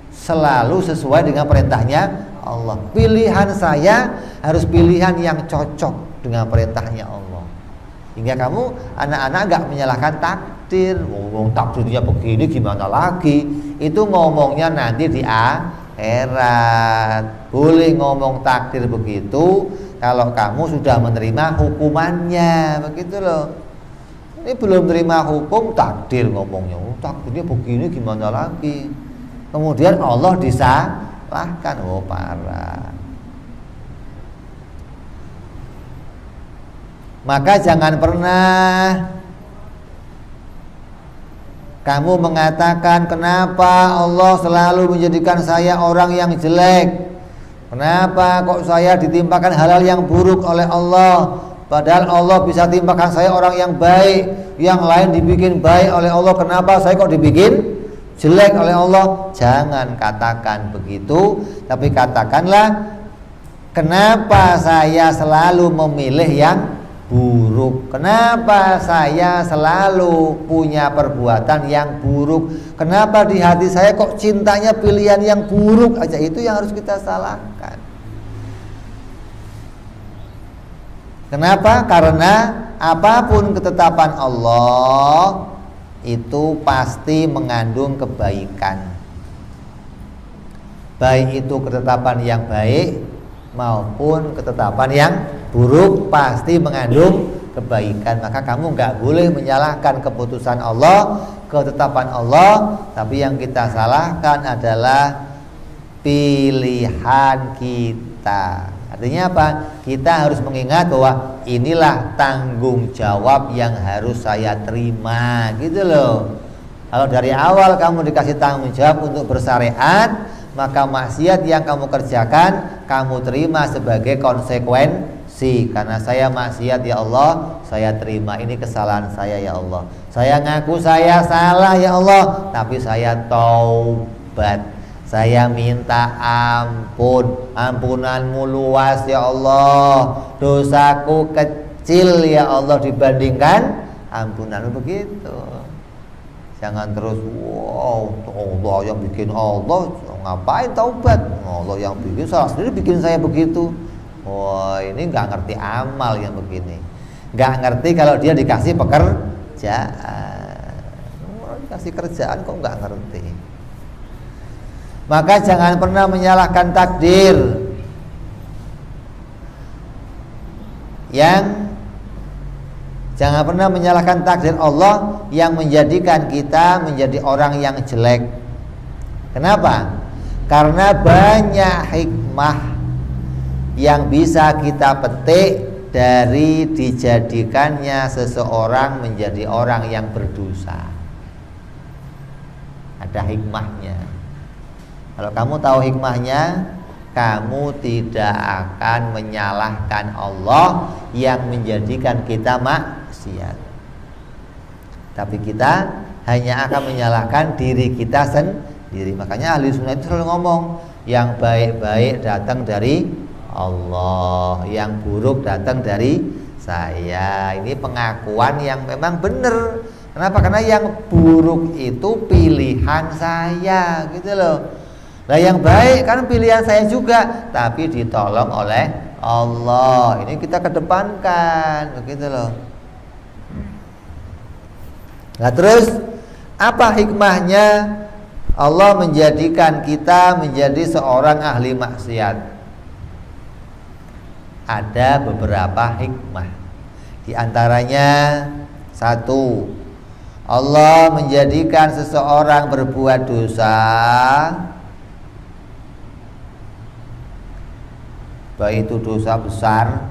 selalu sesuai dengan perintahnya Allah. Pilihan saya harus pilihan yang cocok dengan perintahnya Allah. Hingga kamu anak-anak gak menyalahkan takdir. Ngomong takdirnya begini gimana lagi? Itu ngomongnya nanti di akhirat. Boleh ngomong takdir begitu kalau kamu sudah menerima hukumannya, begitu loh. Ini belum terima hukum, takdir ngomongnya. Takdirnya begini gimana lagi? Kemudian Allah disalahkan. Oh, parah. Maka jangan pernah kamu mengatakan, kenapa Allah selalu menjadikan saya orang yang jelek? Kenapa kok saya ditimpakan hal-hal yang buruk oleh Allah? Padahal Allah bisa timpakan saya orang yang baik, yang lain dibikin baik oleh Allah. Kenapa saya kok dibikin jelek oleh Allah? Jangan katakan begitu, tapi katakanlah, kenapa saya selalu memilih yang buruk? Kenapa saya selalu punya perbuatan yang buruk? Kenapa di hati saya kok cintanya pilihan yang buruk aja? Itu yang harus kita salahkan. Kenapa? Karena apapun ketetapan Allah itu pasti mengandung kebaikan. Baik itu ketetapan yang baik maupun ketetapan yang buruk pasti mengandung kebaikan. Maka kamu gak boleh menyalahkan keputusan Allah, ketetapan Allah. Tapi yang kita salahkan adalah pilihan kita. Artinya apa? Kita harus mengingat bahwa inilah tanggung jawab yang harus saya terima, gitu loh. Kalau dari awal kamu dikasih tanggung jawab untuk bersyariat, maka maksiat yang kamu kerjakan kamu terima sebagai konsekuensi. Karena saya maksiat ya Allah, saya terima, ini kesalahan saya ya Allah. Saya ngaku saya salah ya Allah, tapi saya taubat. Saya minta ampun, ampunanmu luas ya Allah, dosaku kecil ya Allah dibandingkan ampunanmu, begitu. Jangan terus wow, Allah yang bikin, Allah ngapain taubat, Allah yang bikin, salah sendiri bikin saya begitu. Wah, ini gak ngerti amal yang begini, gak ngerti kalau dia dikasih pekerjaan. Dikasih kerjaan kok gak ngerti. Maka jangan pernah menyalahkan takdir. Jangan pernah menyalahkan takdir Allah yang menjadikan kita menjadi orang yang jelek. Kenapa? Karena banyak hikmah yang bisa kita petik dari dijadikannya seseorang menjadi orang yang berdosa. Ada hikmahnya. Kalau kamu tahu hikmahnya, kamu tidak akan menyalahkan Allah yang menjadikan kita maksiat. Tapi kita hanya akan menyalahkan diri kita sendiri. Makanya ahli sunnah itu selalu ngomong, yang baik-baik datang dari Allah, yang buruk datang dari saya. Ini pengakuan yang memang benar. Kenapa? Karena yang buruk itu pilihan saya, gitu loh. Lah yang baik kan pilihan saya juga, tapi ditolong oleh Allah. Ini kita kedepankan, begitu loh. Nah terus apa hikmahnya Allah menjadikan kita menjadi seorang ahli maksiat? Ada beberapa hikmah. Di antaranya satu, Allah menjadikan seseorang berbuat dosa, baik itu dosa besar,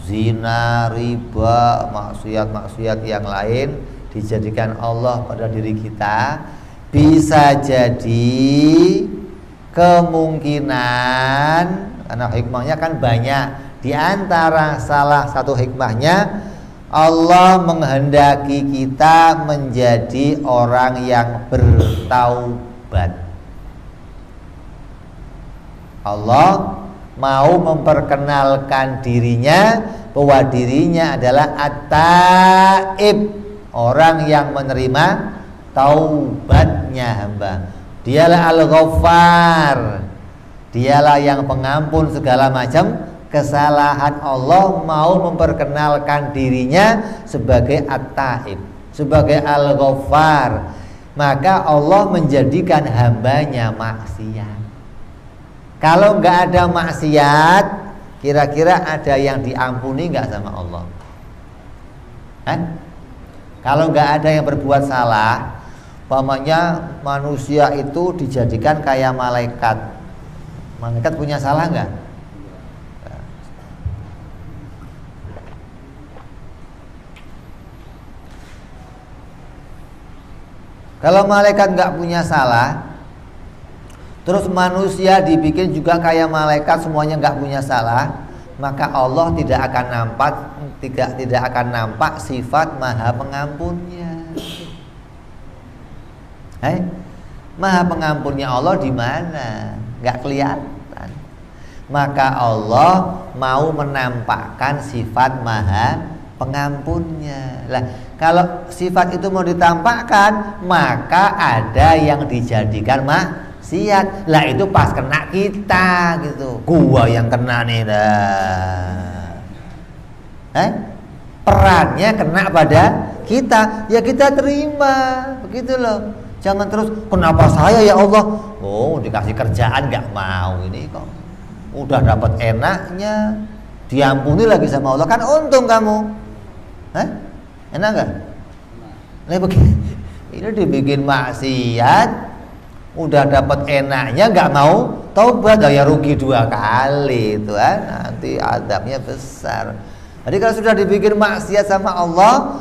zina, riba, maksiat-maksiat yang lain, dijadikan Allah pada diri kita. Bisa jadi kemungkinan, karena hikmahnya kan banyak, di antara salah satu hikmahnya Allah menghendaki kita menjadi orang yang bertaubat. Allah mau memperkenalkan dirinya bahwa dirinya adalah at-taib, orang yang menerima taubatnya hamba. Dialah al-ghaffar, dialah yang pengampun segala macam kesalahan. Allah mau memperkenalkan dirinya sebagai at-taib, sebagai al-ghaffar. Maka Allah menjadikan hambanya maksiat. Kalau nggak ada maksiat, kira-kira ada yang diampuni nggak sama Allah? Kalau nggak ada yang berbuat salah, umpamanya manusia itu dijadikan kayak malaikat. Malaikat punya salah nggak? Kalau malaikat nggak punya salah, terus manusia dibikin juga kayak malaikat, semuanya nggak punya salah, maka Allah tidak akan nampak sifat Maha Pengampunnya. Maha Pengampunnya Allah di mana? Nggak kelihatan. Maka Allah mau menampakkan sifat Maha Pengampunnya. Lah, kalau sifat itu mau ditampakkan, maka ada yang dijadikan maksiat. Lah itu pas kena kita gitu. Gua yang kena nih dah. Perannya kena pada kita, ya kita terima, begitu loh. Jangan terus kenapa saya ya Allah? Oh, dikasih kerjaan nggak mau, ini kok udah dapat enaknya, diampuni lagi sama Allah, kan untung kamu. Enak nggak? Nah begini, ini dibikin maksiat, udah dapat enaknya nggak mau taubat, ya rugi 2 kali itu kan, nanti adabnya besar. Jadi kalau sudah dibikin maksiat sama Allah,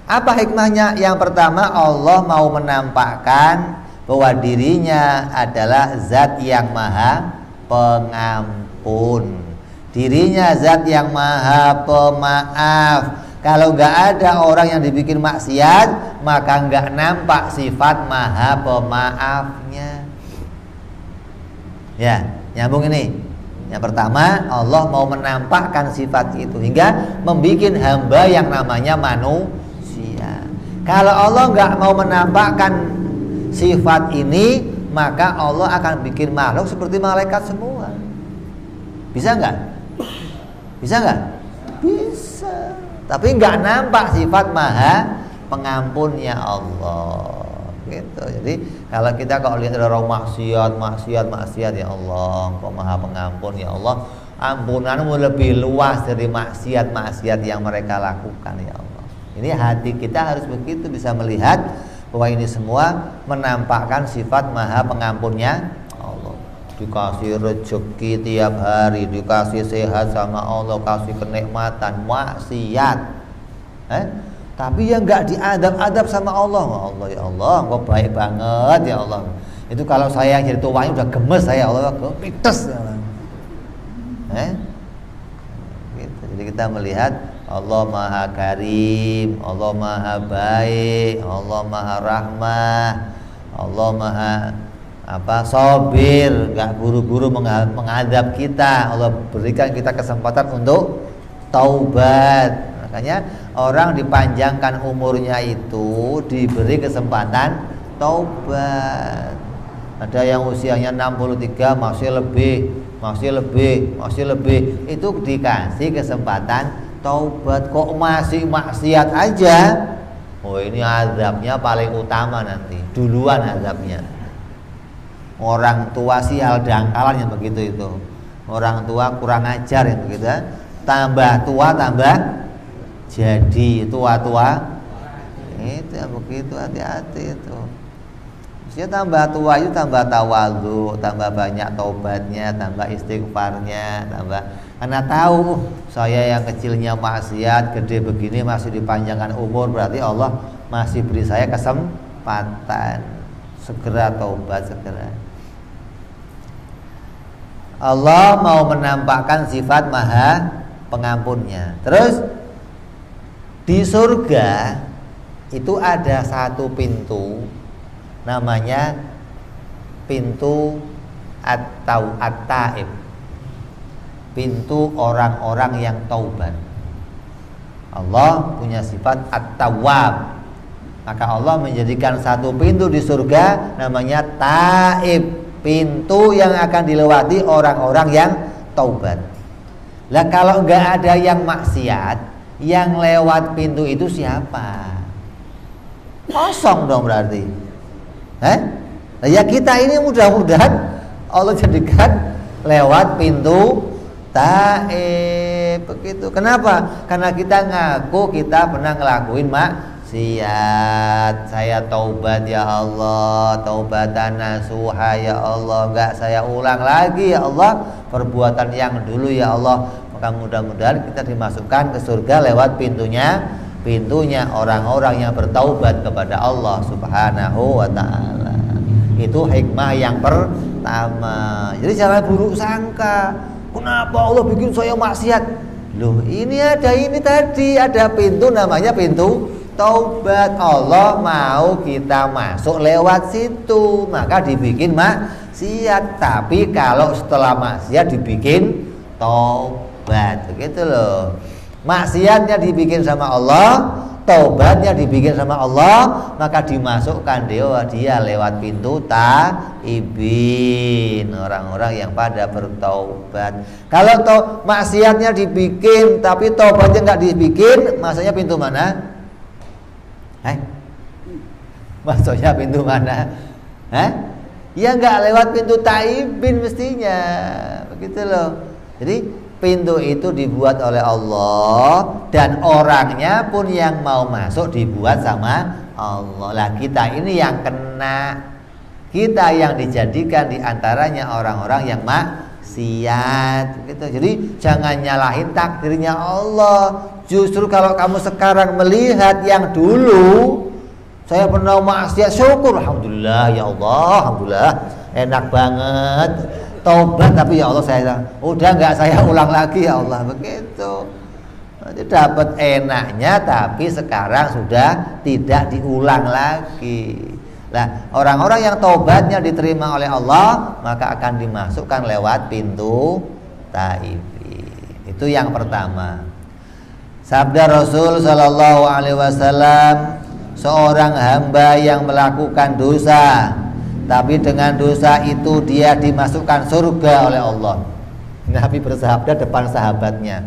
apa hikmahnya? Yang pertama, Allah mau menampakkan bahwa dirinya adalah zat yang maha pengampun, dirinya zat yang maha pemaaf. Kalau nggak ada orang yang dibikin maksiat, maka nggak nampak sifat maha pemaafnya. Ya, nyambung ini. Yang pertama, Allah mau menampakkan sifat itu hingga membuat hamba yang namanya manusia. Kalau Allah nggak mau menampakkan sifat ini, maka Allah akan bikin makhluk seperti malaikat semua. Bisa nggak? Bisa nggak? Bisa. Tapi nggak nampak sifat maha pengampunnya Allah. Gitu. Jadi kalau kita lihat ada orang maksiat ya Allah, Engkau maha pengampun ya Allah, ampunanmu lebih luas dari maksiat yang mereka lakukan ya Allah. Ini hati kita harus begitu, bisa melihat bahwa ini semua menampakkan sifat maha pengampunnya Allah. Dikasih rezeki tiap hari, dikasih sehat sama Allah, kasih kenikmatan, maksiat. Tapi yang nggak diadab-adab sama Allah. Allah ya Allah, Engkau baik banget ya Allah. Itu kalau saya yang jadi tuanya udah gemes saya, Allah kepites ya Allah. Gitu. Jadi kita melihat Allah maha karim, Allah maha baik, Allah maha rahmah, Allah maha sabir, nggak buru-buru mengadab kita. Allah berikan kita kesempatan untuk taubat. Makanya orang dipanjangkan umurnya itu diberi kesempatan taubat. Ada yang usianya 63 masih lebih. Itu dikasih kesempatan taubat, kok masih maksiat aja. Oh, ini azabnya paling utama nanti. Duluan azabnya. Orang tua sial dangkalan yang begitu itu. Orang tua kurang ajar yang begitu. Tambah tua tambah jadi tua-tua. Itu yang begitu, hati-hati itu. Maksudnya tambah tua itu tambah tawadhu, tambah banyak taubatnya, tambah istighfarnya, tambah karena tahu saya yang kecilnya maksiat, gede begini masih dipanjangkan umur, berarti Allah masih beri saya kesempatan. Segera taubat, segera. Allah mau menampakkan sifat Maha Pengampunnya. Terus di surga itu ada satu pintu, namanya pintu At-Taib, pintu orang-orang yang taubat. Allah punya sifat At-Tawwab, maka Allah menjadikan satu pintu di surga namanya Taib, pintu yang akan dilewati orang-orang yang taubat. Lah kalau enggak ada yang maksiat, yang lewat pintu itu siapa? Kosong dong berarti. Nah, ya kita ini mudah-mudahan Allah jadikan lewat pintu Taib begitu. Kenapa? Karena kita ngaku kita pernah ngelakuin maksiat. Saya taubat ya Allah, taubatan nasuha ya Allah, enggak saya ulang lagi ya Allah perbuatan yang dulu ya Allah. Maka mudah-mudahan kita dimasukkan ke surga lewat pintunya orang-orang yang bertaubat kepada Allah Subhanahu wa ta'ala. Itu hikmah yang pertama. Jadi jangan buruk sangka, kenapa Allah bikin saya maksiat? Loh, ini tadi ada pintu namanya pintu taubat. Allah mau kita masuk lewat situ, maka dibikin maksiat. Tapi kalau setelah maksiat dibikin taubat, begitu loh. Maksiatnya dibikin sama Allah, taubatnya dibikin sama Allah, maka dimasukkan dia lewat pintu taibin, orang-orang yang pada bertaubat. Kalau maksiatnya dibikin tapi taubatnya nggak dibikin, maksudnya pintu mana? Maksudnya pintu mana? Ya nggak lewat pintu taibin mestinya, begitu loh. Jadi pintu itu dibuat oleh Allah dan orangnya pun yang mau masuk dibuat sama Allah. Lah kita ini yang kena, kita yang dijadikan diantaranya orang-orang yang maksiat gitu. Jadi jangan nyalahin takdirnya Allah. Justru kalau kamu sekarang melihat yang dulu, saya pernah maksiat, syukur alhamdulillah ya Allah, alhamdulillah enak banget. Taubat tapi ya Allah saya udah nggak saya ulang lagi ya Allah, begitu. Nanti dapat enaknya tapi sekarang sudah tidak diulang lagi. Nah, orang-orang yang taubatnya diterima oleh Allah maka akan dimasukkan lewat pintu Taibin. Itu yang pertama. Sabda Rasul Shallallahu Alaihi Wasallam, seorang hamba yang melakukan dosa tapi dengan dosa itu dia dimasukkan surga oleh Allah. Nabi bersabda depan sahabatnya,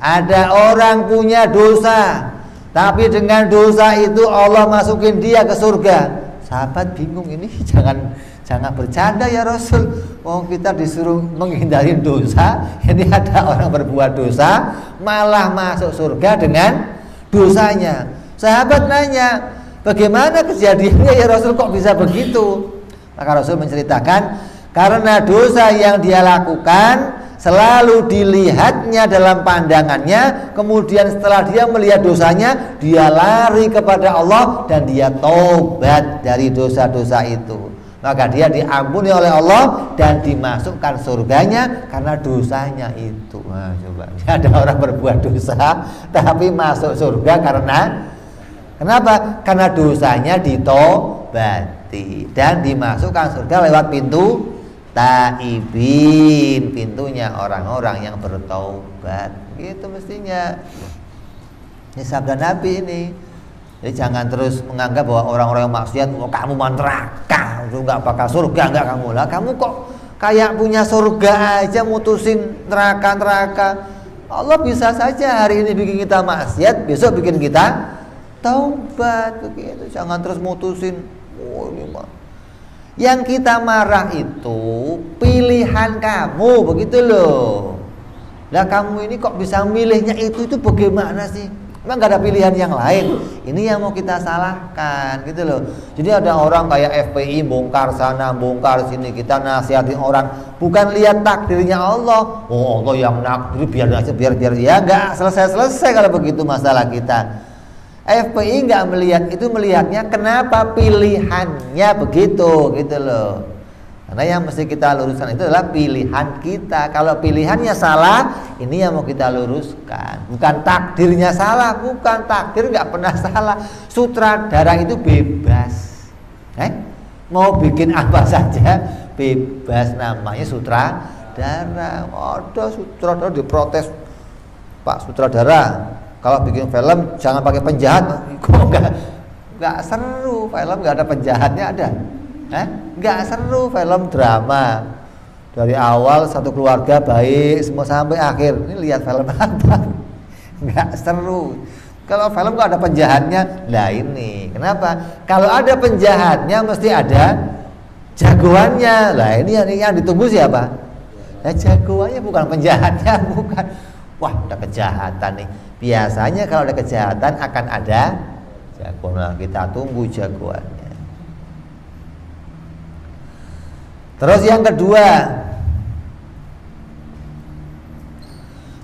ada orang punya dosa tapi dengan dosa itu Allah masukin dia ke surga. Sahabat bingung, ini jangan bercanda ya Rasul. Kita disuruh menghindari dosa, ini ada orang berbuat dosa malah masuk surga dengan dosanya. Sahabat nanya, bagaimana kejadiannya ya Rasul, kok bisa begitu? Maka Rasul menceritakan, karena dosa yang dia lakukan selalu dilihatnya dalam pandangannya, kemudian setelah dia melihat dosanya, dia lari kepada Allah dan dia tobat dari dosa-dosa itu. Maka dia diampuni oleh Allah dan dimasukkan surganya karena dosanya itu. Nah, coba, ada orang berbuat dosa tapi masuk surga kenapa? Karena dosanya ditobati dan dimasukkan surga lewat pintu Taibin, pintunya orang-orang yang bertaubat. Gitu mestinya. Ini sabda Nabi ini. Jadi jangan terus menganggap bahwa orang-orang yang maksiat, oh, kamu mau neraka, nggak bakal surga, nggak kamu lah. Kamu kok kayak punya surga aja mutusin neraka. Allah bisa saja hari ini bikin kita maksiat, besok bikin kita taubat begitu. Jangan terus mutusin. Oh, ini mah. Yang kita marah itu pilihan kamu, begitu loh. Lah kamu ini kok bisa milihnya itu bagaimana sih? Memang gak ada pilihan yang lain. Ini yang mau kita salahkan gitu loh. Jadi ada orang kayak FPI bongkar sana bongkar sini, kita nasihatin orang bukan lihat takdirnya Allah. Oh, Allah yang nakdir, biar ya gak selesai kalau begitu masalah kita. FPI nggak melihat itu, melihatnya kenapa pilihannya begitu gitu loh. Karena yang mesti kita luruskan itu adalah pilihan kita. Kalau pilihannya salah, ini yang mau kita luruskan. Bukan takdirnya salah, bukan, takdir nggak pernah salah. Sutradara itu bebas, mau bikin apa saja bebas, namanya sutradara. Ada sutradara diprotes, Pak sutradara, kalau bikin film jangan pakai penjahat. Kok nggak seru, film nggak ada penjahatnya ada. Nggak seru film drama. Dari awal satu keluarga baik semua sampai akhir. Ini lihat film apa? Nggak seru. Kalau film nggak ada penjahatnya, lah ini kenapa? Kalau ada penjahatnya mesti ada jagoannya. Lah ini yang ditunggu siapa? Nah, jagoannya bukan penjahatnya, bukan. Wah, ada kejahatan nih. Biasanya kalau ada kejahatan akan ada jagoan. Nah, kita tunggu jagoannya. Terus yang kedua,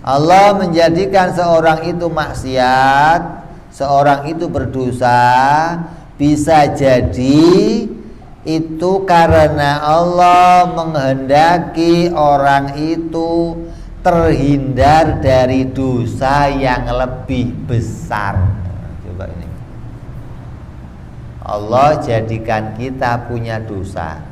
Allah menjadikan seorang itu maksiat, seorang itu berdosa, bisa jadi itu karena Allah menghendaki orang itu terhindar dari dosa yang lebih besar. Coba ini, Allah jadikan kita punya dosa.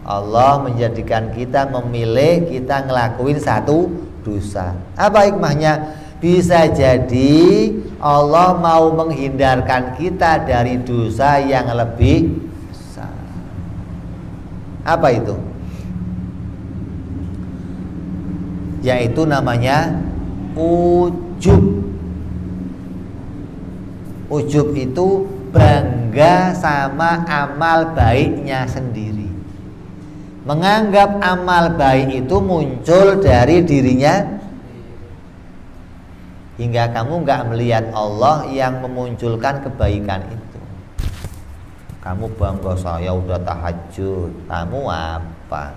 Allah menjadikan kita memilih, kita ngelakuin satu dosa. Apa hikmahnya? Bisa jadi Allah mau menghindarkan kita dari dosa yang lebih besar. Apa itu? Yaitu namanya ujub. Ujub itu bangga sama amal baiknya sendiri. Menganggap amal baik itu muncul dari dirinya, hingga kamu nggak melihat Allah yang memunculkan kebaikan itu. Kamu bangga, saya udah tahajud, kamu apa?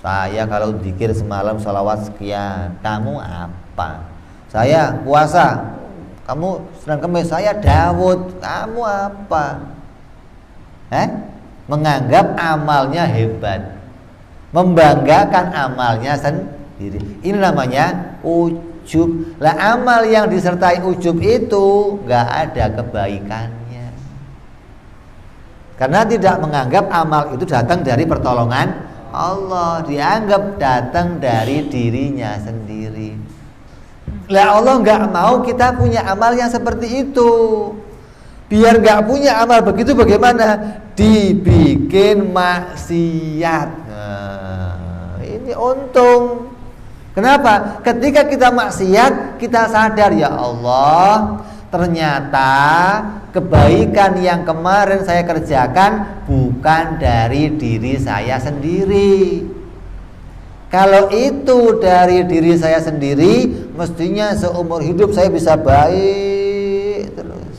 Saya kalau zikir semalam salawat sekian, kamu apa? Saya puasa, kamu Senin Kemis, saya Daud, kamu apa? Menganggap amalnya hebat, membanggakan amalnya sendiri. Ini namanya ujub. Lah amal yang disertai ujub itu nggak ada kebaikannya, karena tidak menganggap amal itu datang dari pertolongan Allah, dianggap datang dari dirinya sendiri. Lah Allah nggak mau kita punya amal yang seperti itu. Biar nggak punya amal begitu bagaimana? Dibikin maksiat. Nah, ini untung. Kenapa? Ketika kita maksiat, kita sadar, ya Allah, ternyata kebaikan yang kemarin saya kerjakan bukan dari diri saya sendiri. Kalau itu dari diri saya sendiri, mestinya seumur hidup saya bisa baik terus.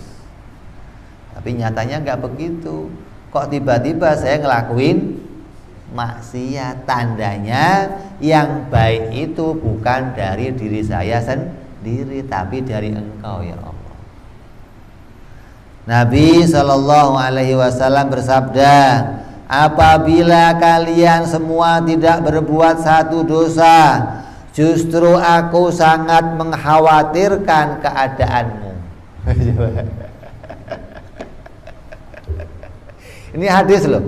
Tapi nyatanya nggak begitu. Kok tiba-tiba saya ngelakuin maksiat? Tandanya yang baik itu bukan dari diri saya sendiri, tapi dari Engkau, ya Allah. Nabi SAW bersabda, apabila kalian semua tidak berbuat satu dosa, justru aku sangat mengkhawatirkan keadaanmu. Ini hadis loh.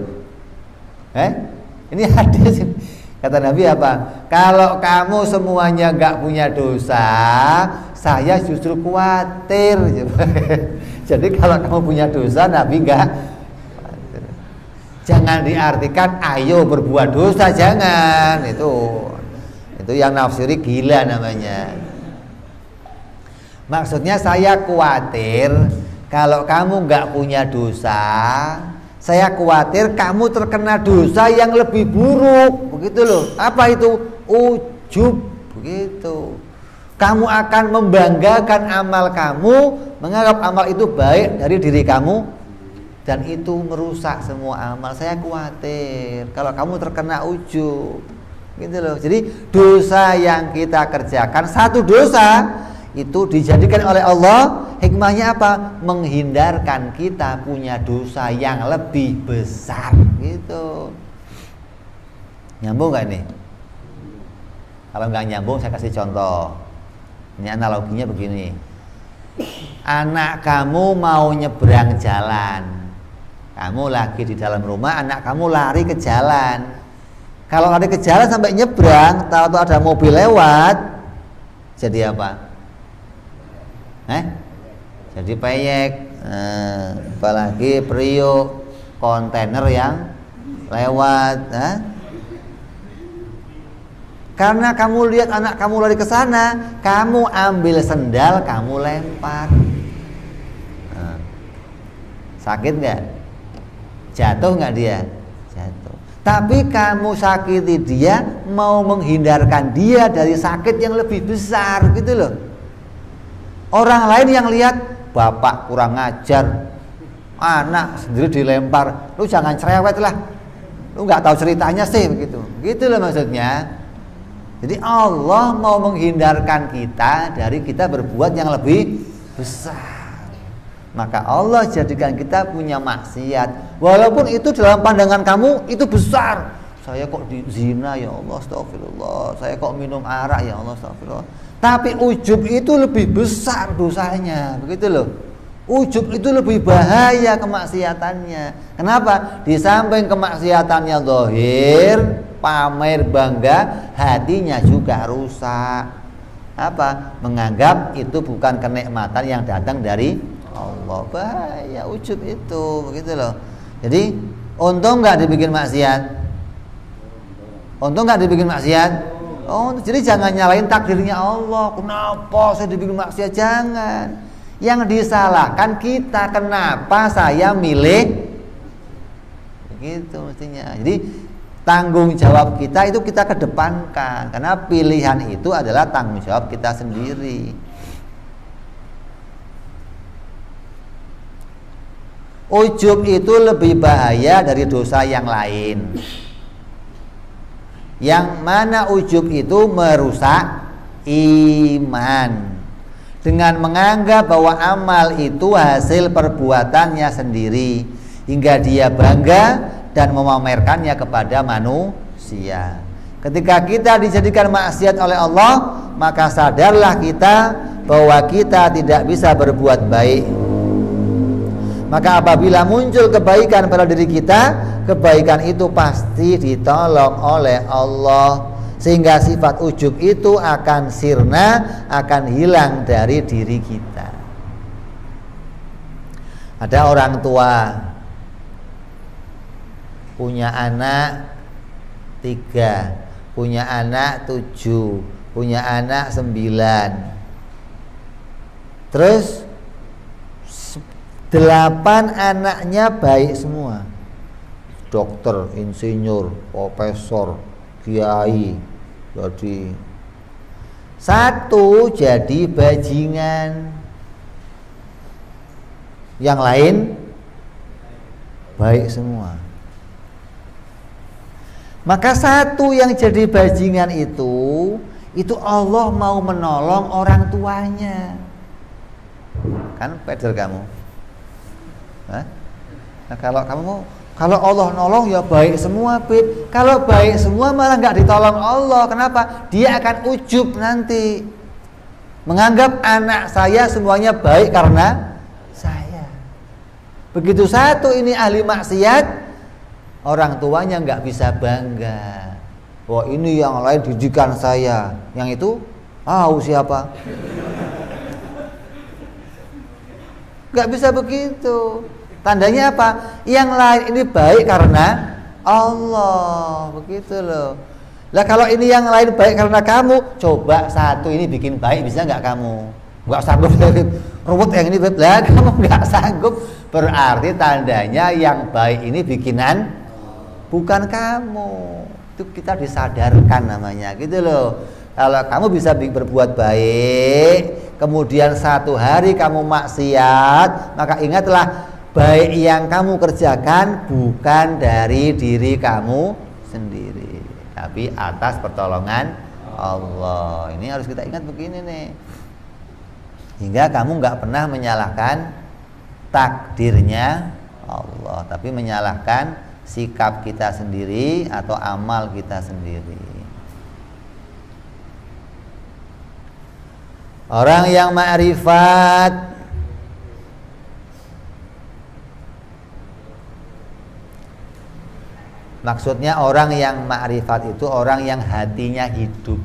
Ini hadis. Kata Nabi apa? Kalau kamu semuanya nggak punya dosa, saya justru khawatir. Jadi kalau kamu punya dosa, Nabi nggak. Jangan diartikan ayo berbuat dosa, jangan. Itu yang nafsiri gila namanya. Maksudnya saya khawatir kalau kamu nggak punya dosa, saya khawatir kamu terkena dosa yang lebih buruk, begitu loh. Apa itu? Ujub, begitu. Kamu akan membanggakan amal kamu, menganggap amal itu baik dari diri kamu, dan itu merusak semua amal. Saya khawatir kalau kamu terkena ujub, gitu loh. Jadi dosa yang kita kerjakan, satu dosa itu dijadikan oleh Allah, hikmahnya apa? Menghindarkan kita punya dosa yang lebih besar, gitu. Nyambung gak nih? Kalau nggak nyambung saya kasih contoh. Ini analoginya begini. Anak kamu mau nyebrang jalan, kamu lagi di dalam rumah, anak kamu lari ke jalan. Kalau lari ke jalan sampai nyebrang, tahu-tahu ada mobil lewat, jadi apa? Jadi peyek, apalagi periuk, kontainer yang lewat. Karena kamu lihat anak kamu lari ke sana, kamu ambil sendal, kamu lempar. Sakit nggak? Jatuh nggak dia? Jatuh. Tapi kamu sakiti dia, mau menghindarkan dia dari sakit yang lebih besar, gitu loh. Orang lain yang lihat, bapak kurang ngajar, anak sendiri dilempar, lu jangan cerewet lah, lu nggak tahu ceritanya sih, begitu. Gitu loh maksudnya. Jadi Allah mau menghindarkan kita dari kita berbuat yang lebih besar. Maka Allah jadikan kita punya maksiat, walaupun itu dalam pandangan kamu itu besar. Saya kok zina, ya Allah, astagfirullah. Saya kok minum arak, ya Allah, astagfirullah. Tapi ujub itu lebih besar dosanya, begitu loh. Ujub itu lebih bahaya kemaksiatannya. Kenapa? Di samping kemaksiatannya zahir, pamer bangga, hatinya juga rusak. Apa? Menganggap itu bukan kenikmatan yang datang dari Allah. Bahaya ujub itu, begitu loh. Jadi untung nggak dibikin maksiat. Untung nggak dibikin maksiat. Oh, jadi jangan nyalain takdirnya Allah. Kenapa saya dibikin maksiat? Jangan. Yang disalahkan kita, kenapa saya milih? Begitu mestinya. Jadi tanggung jawab kita itu kita kedepankan, karena pilihan itu adalah tanggung jawab kita sendiri. Ujub itu lebih bahaya dari dosa yang lain. Yang mana ujub itu merusak iman dengan menganggap bahwa amal itu hasil perbuatannya sendiri, hingga dia bangga dan memamerkannya kepada manusia. Ketika kita dijadikan maksiat oleh Allah, maka sadarlah kita bahwa kita tidak bisa berbuat baik. Maka apabila muncul kebaikan pada diri kita, kebaikan itu pasti ditolong oleh Allah, sehingga sifat ujub itu akan sirna, akan hilang dari diri kita. Ada orang tua punya anak 3, punya anak 7, punya anak 9. Terus 8 anaknya baik semua. Dokter, insinyur, profesor, kiai. Jadi 1 jadi bajingan. Yang lain baik semua. Maka 1 yang jadi bajingan itu Allah mau menolong orang tuanya. Kan pedel kamu. Nah, kalau Allah nolong ya baik semua, Bib. Kalau baik semua malah nggak ditolong Allah. Kenapa? Dia akan ujub nanti, menganggap anak saya semuanya baik karena saya. Begitu 1 ini ahli maksiat, orang tuanya nggak bisa bangga. Wah, ini yang lain didikan saya. Yang itu siapa? Gak bisa begitu. Tandanya apa? Yang lain ini baik karena Allah, begitu loh. Lah kalau ini yang lain baik karena kamu, coba satu ini bikin baik, bisa nggak kamu? Nggak sanggup ruwet yang ini, lah kamu nggak sanggup. Berarti tandanya yang baik ini bikinan bukan kamu. Itu kita disadarkan namanya, gitu loh. Kalau kamu bisa berbuat baik, kemudian satu hari kamu maksiat, maka ingatlah, baik yang kamu kerjakan bukan dari diri kamu sendiri, tapi atas pertolongan Allah. Ini harus kita ingat begini nih, hingga kamu nggak pernah menyalahkan takdirnya Allah, tapi menyalahkan sikap kita sendiri atau amal kita sendiri. Orang yang ma'rifat maksudnya orang yang ma'rifat itu orang yang hatinya hidup.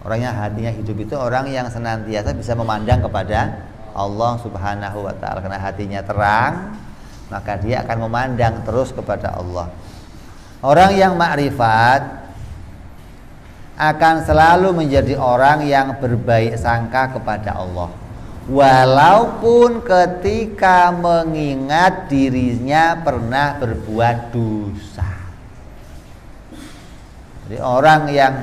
Orang yang hatinya hidup itu orang yang senantiasa bisa memandang kepada Allah Subhanahu wa ta'ala. Karena hatinya terang, maka dia akan memandang terus kepada Allah. Orang yang ma'rifat akan selalu menjadi orang yang berbaik sangka kepada Allah, walaupun ketika mengingat dirinya pernah berbuat dosa. Jadi orang yang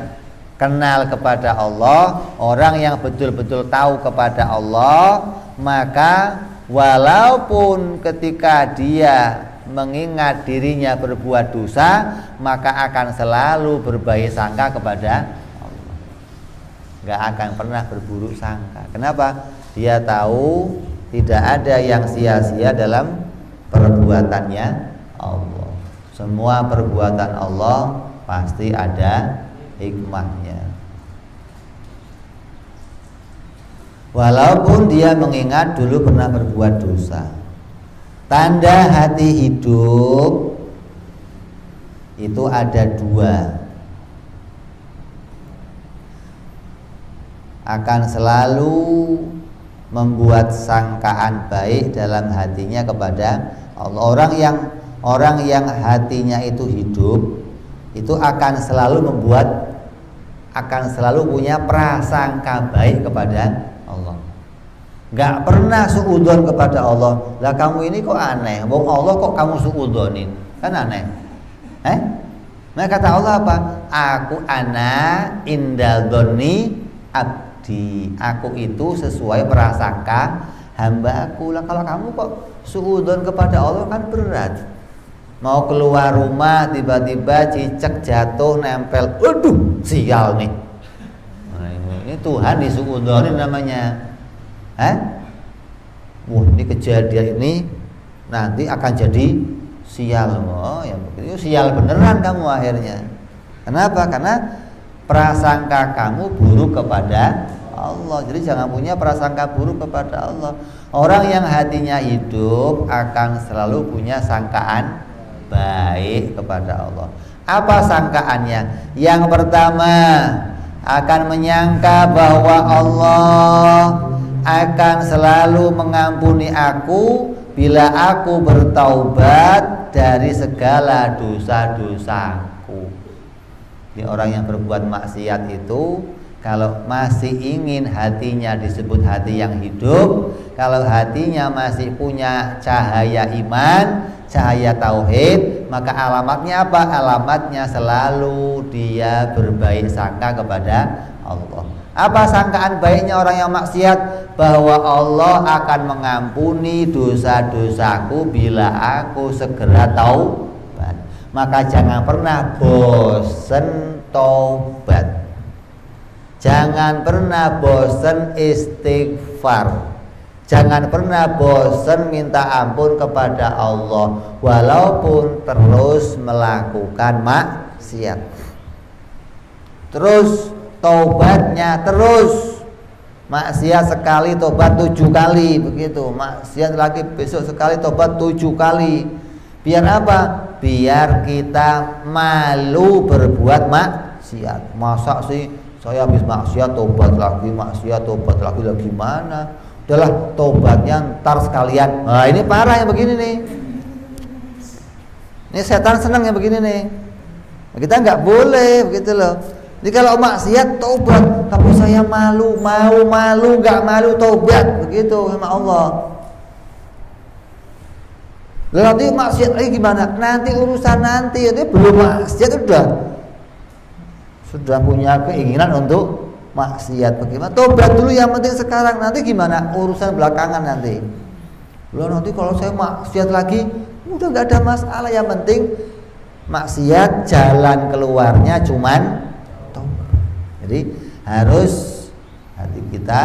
kenal kepada Allah, orang yang betul-betul tahu kepada Allah, maka walaupun ketika dia mengingat dirinya berbuat dosa, maka akan selalu berbaik sangka kepada Allah. Gak akan pernah berburuk sangka. Kenapa? Dia tahu tidak ada yang sia-sia dalam perbuatannya Allah. Semua perbuatan Allah pasti ada hikmahnya. Walaupun dia mengingat dulu pernah berbuat dosa. Tanda hati hidup itu ada dua. Akan selalu membuat sangkaan baik dalam hatinya kepada Allah. Orang yang hatinya itu hidup itu akan selalu punya prasangka baik kepada Allah. Gak pernah suudzon kepada Allah. Lah kamu ini kok aneh, wong Allah kok kamu suudzonin, kan aneh. Nah kata Allah apa? Aku ana indal dzonni abdi. Aku itu sesuai prasangka hamba-Aku. Lah kalau kamu kok suudzon kepada Allah kan berat. Mau keluar rumah tiba-tiba cicak jatuh nempel, aduh sial nih. Nah, ini Tuhan disuudzonin namanya. Wah, ini kejadian ini nanti akan jadi sial. Oh, ya begitu, sial beneran kamu akhirnya. Kenapa? Karena prasangka kamu buruk kepada Allah. Jadi jangan punya prasangka buruk kepada Allah. Orang yang hatinya hidup akan selalu punya sangkaan baik kepada Allah. Apa sangkaannya? Yang pertama, akan menyangka bahwa Allah akan selalu mengampuni aku bila aku bertaubat dari segala dosa-dosaku. Jadi orang yang berbuat maksiat itu kalau masih ingin hatinya disebut hati yang hidup, kalau hatinya masih punya cahaya iman, cahaya tauhid, maka alamatnya apa? Alamatnya selalu dia berbaik sangka kepada Allah. Apa sangkaan baiknya orang yang maksiat? Bahwa Allah akan mengampuni dosa-dosaku bila aku segera taubat. Maka jangan pernah bosen taubat. Jangan pernah bosen istighfar. Jangan pernah bosen minta ampun kepada Allah walaupun terus melakukan maksiat. Terus taubatnya terus. Maksiat sekali tobat 7 kali, begitu. Maksiat lagi besok sekali tobat 7 kali. Biar apa? Biar kita malu berbuat maksiat. Masa sih saya habis maksiat tobat lagi lah gimana? Udahlah tobatnya ntar sekalian. Nah ini parah yang begini nih. Ini setan senang yang begini nih. Kita nggak boleh begitu loh. Jadi kalau maksiat tobat, tapi saya malu nggak malu tobat begitu sama Allah. Lalu nanti maksiat lagi gimana? Nanti urusan nanti, itu belum maksiat sudah punya keinginan untuk maksiat. Bagaimana? Tobat dulu yang penting sekarang. Nanti gimana? Urusan belakangan nanti. Lalu nanti kalau saya maksiat lagi, udah nggak ada masalah. Yang penting maksiat jalan keluarnya cuman tobat. Jadi harus hati kita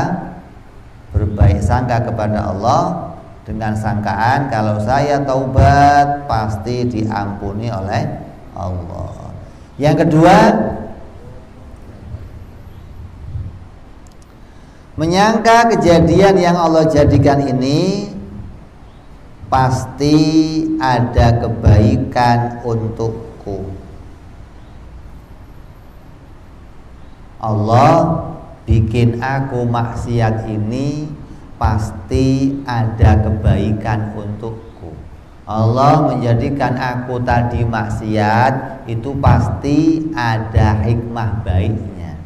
berbaik sangka kepada Allah. Dengan sangkaan kalau saya taubat pasti diampuni oleh Allah. Yang kedua, menyangka kejadian yang Allah jadikan ini pasti ada kebaikan untukku. Allah bikin aku maksiat ini pasti ada kebaikan untukku. Allah menjadikan aku tadi maksiat itu pasti ada hikmah baiknya.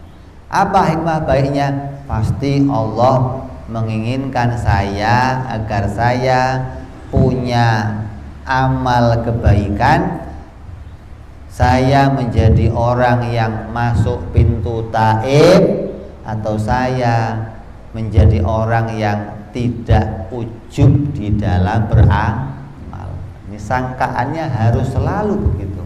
Apa hikmah baiknya? Pasti Allah menginginkan saya agar saya punya amal kebaikan. Saya menjadi orang yang masuk pintu taib, atau saya menjadi orang yang tidak ujub di dalam beramal. Ini sangkaannya harus selalu begitu.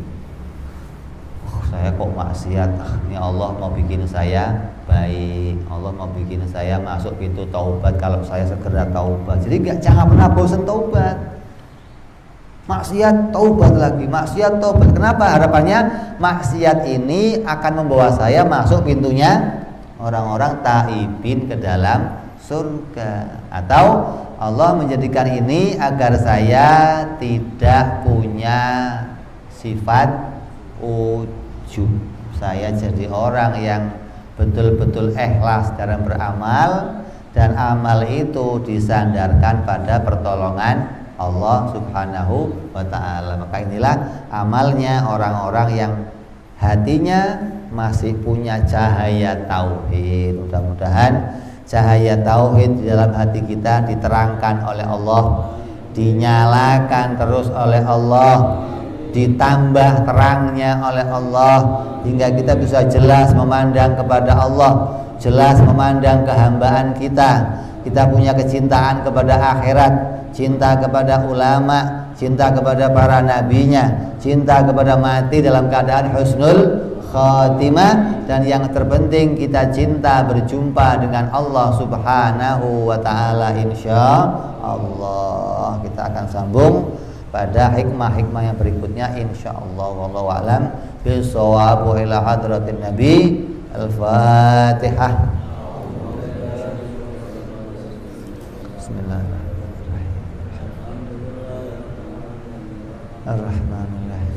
Saya kok maksiat, ini Allah mau bikin saya baik, Allah mau bikin saya masuk pintu taubat kalau saya segera taubat. Jadi jangan pernah bosan taubat. Maksiat taubat lagi, maksiat taubat. Kenapa? Harapannya maksiat ini akan membawa saya masuk pintunya orang-orang taibin ke dalam surga. Atau Allah menjadikan ini agar saya tidak punya sifat ujub. Saya jadi orang yang betul-betul ikhlas dalam beramal, dan amal itu disandarkan pada pertolongan Allah Subhanahu wa ta'ala. Maka inilah amalnya orang-orang yang hatinya masih punya cahaya tauhid. Mudah-mudahan cahaya tauhid di dalam hati kita diterangkan oleh Allah, dinyalakan terus oleh Allah, ditambah terangnya oleh Allah, hingga kita bisa jelas memandang kepada Allah, jelas memandang kehambaan kita. Kita punya kecintaan kepada akhirat, cinta kepada ulama, cinta kepada para nabinya, cinta kepada mati dalam keadaan husnul khatimah, dan yang terpenting kita cinta berjumpa dengan Allah Subhanahu wa ta'ala. Insya Allah kita akan sambung pada hikmah-hikmah yang berikutnya insya Allah. Wallahu a'lam bishawab. Wa ila hadratin Nabi. Al-Fatihah. Bismillahirrahmanirrahim. Ar-Rahmanirrahim.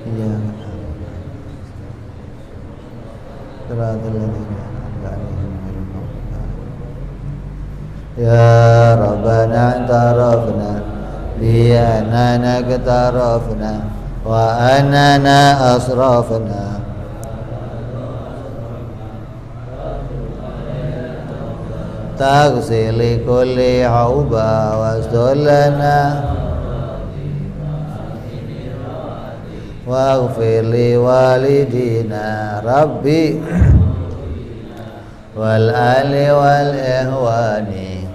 Iya. Ya Rabbana tarafna bi annana tarafna wa annana asrafna taghsil kulli hauba wasdallana waghfir li walidina rabbi wal ali wal ihwani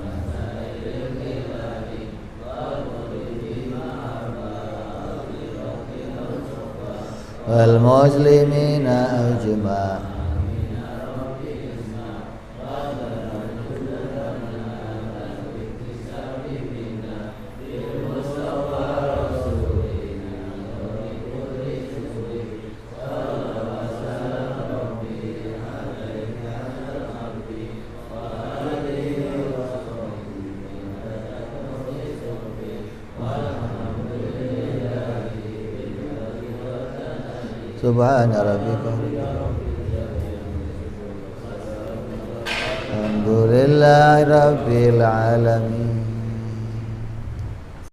wal muslimina ajma'. Subhana rabbika. Alhamdulillahi rabbil alamin.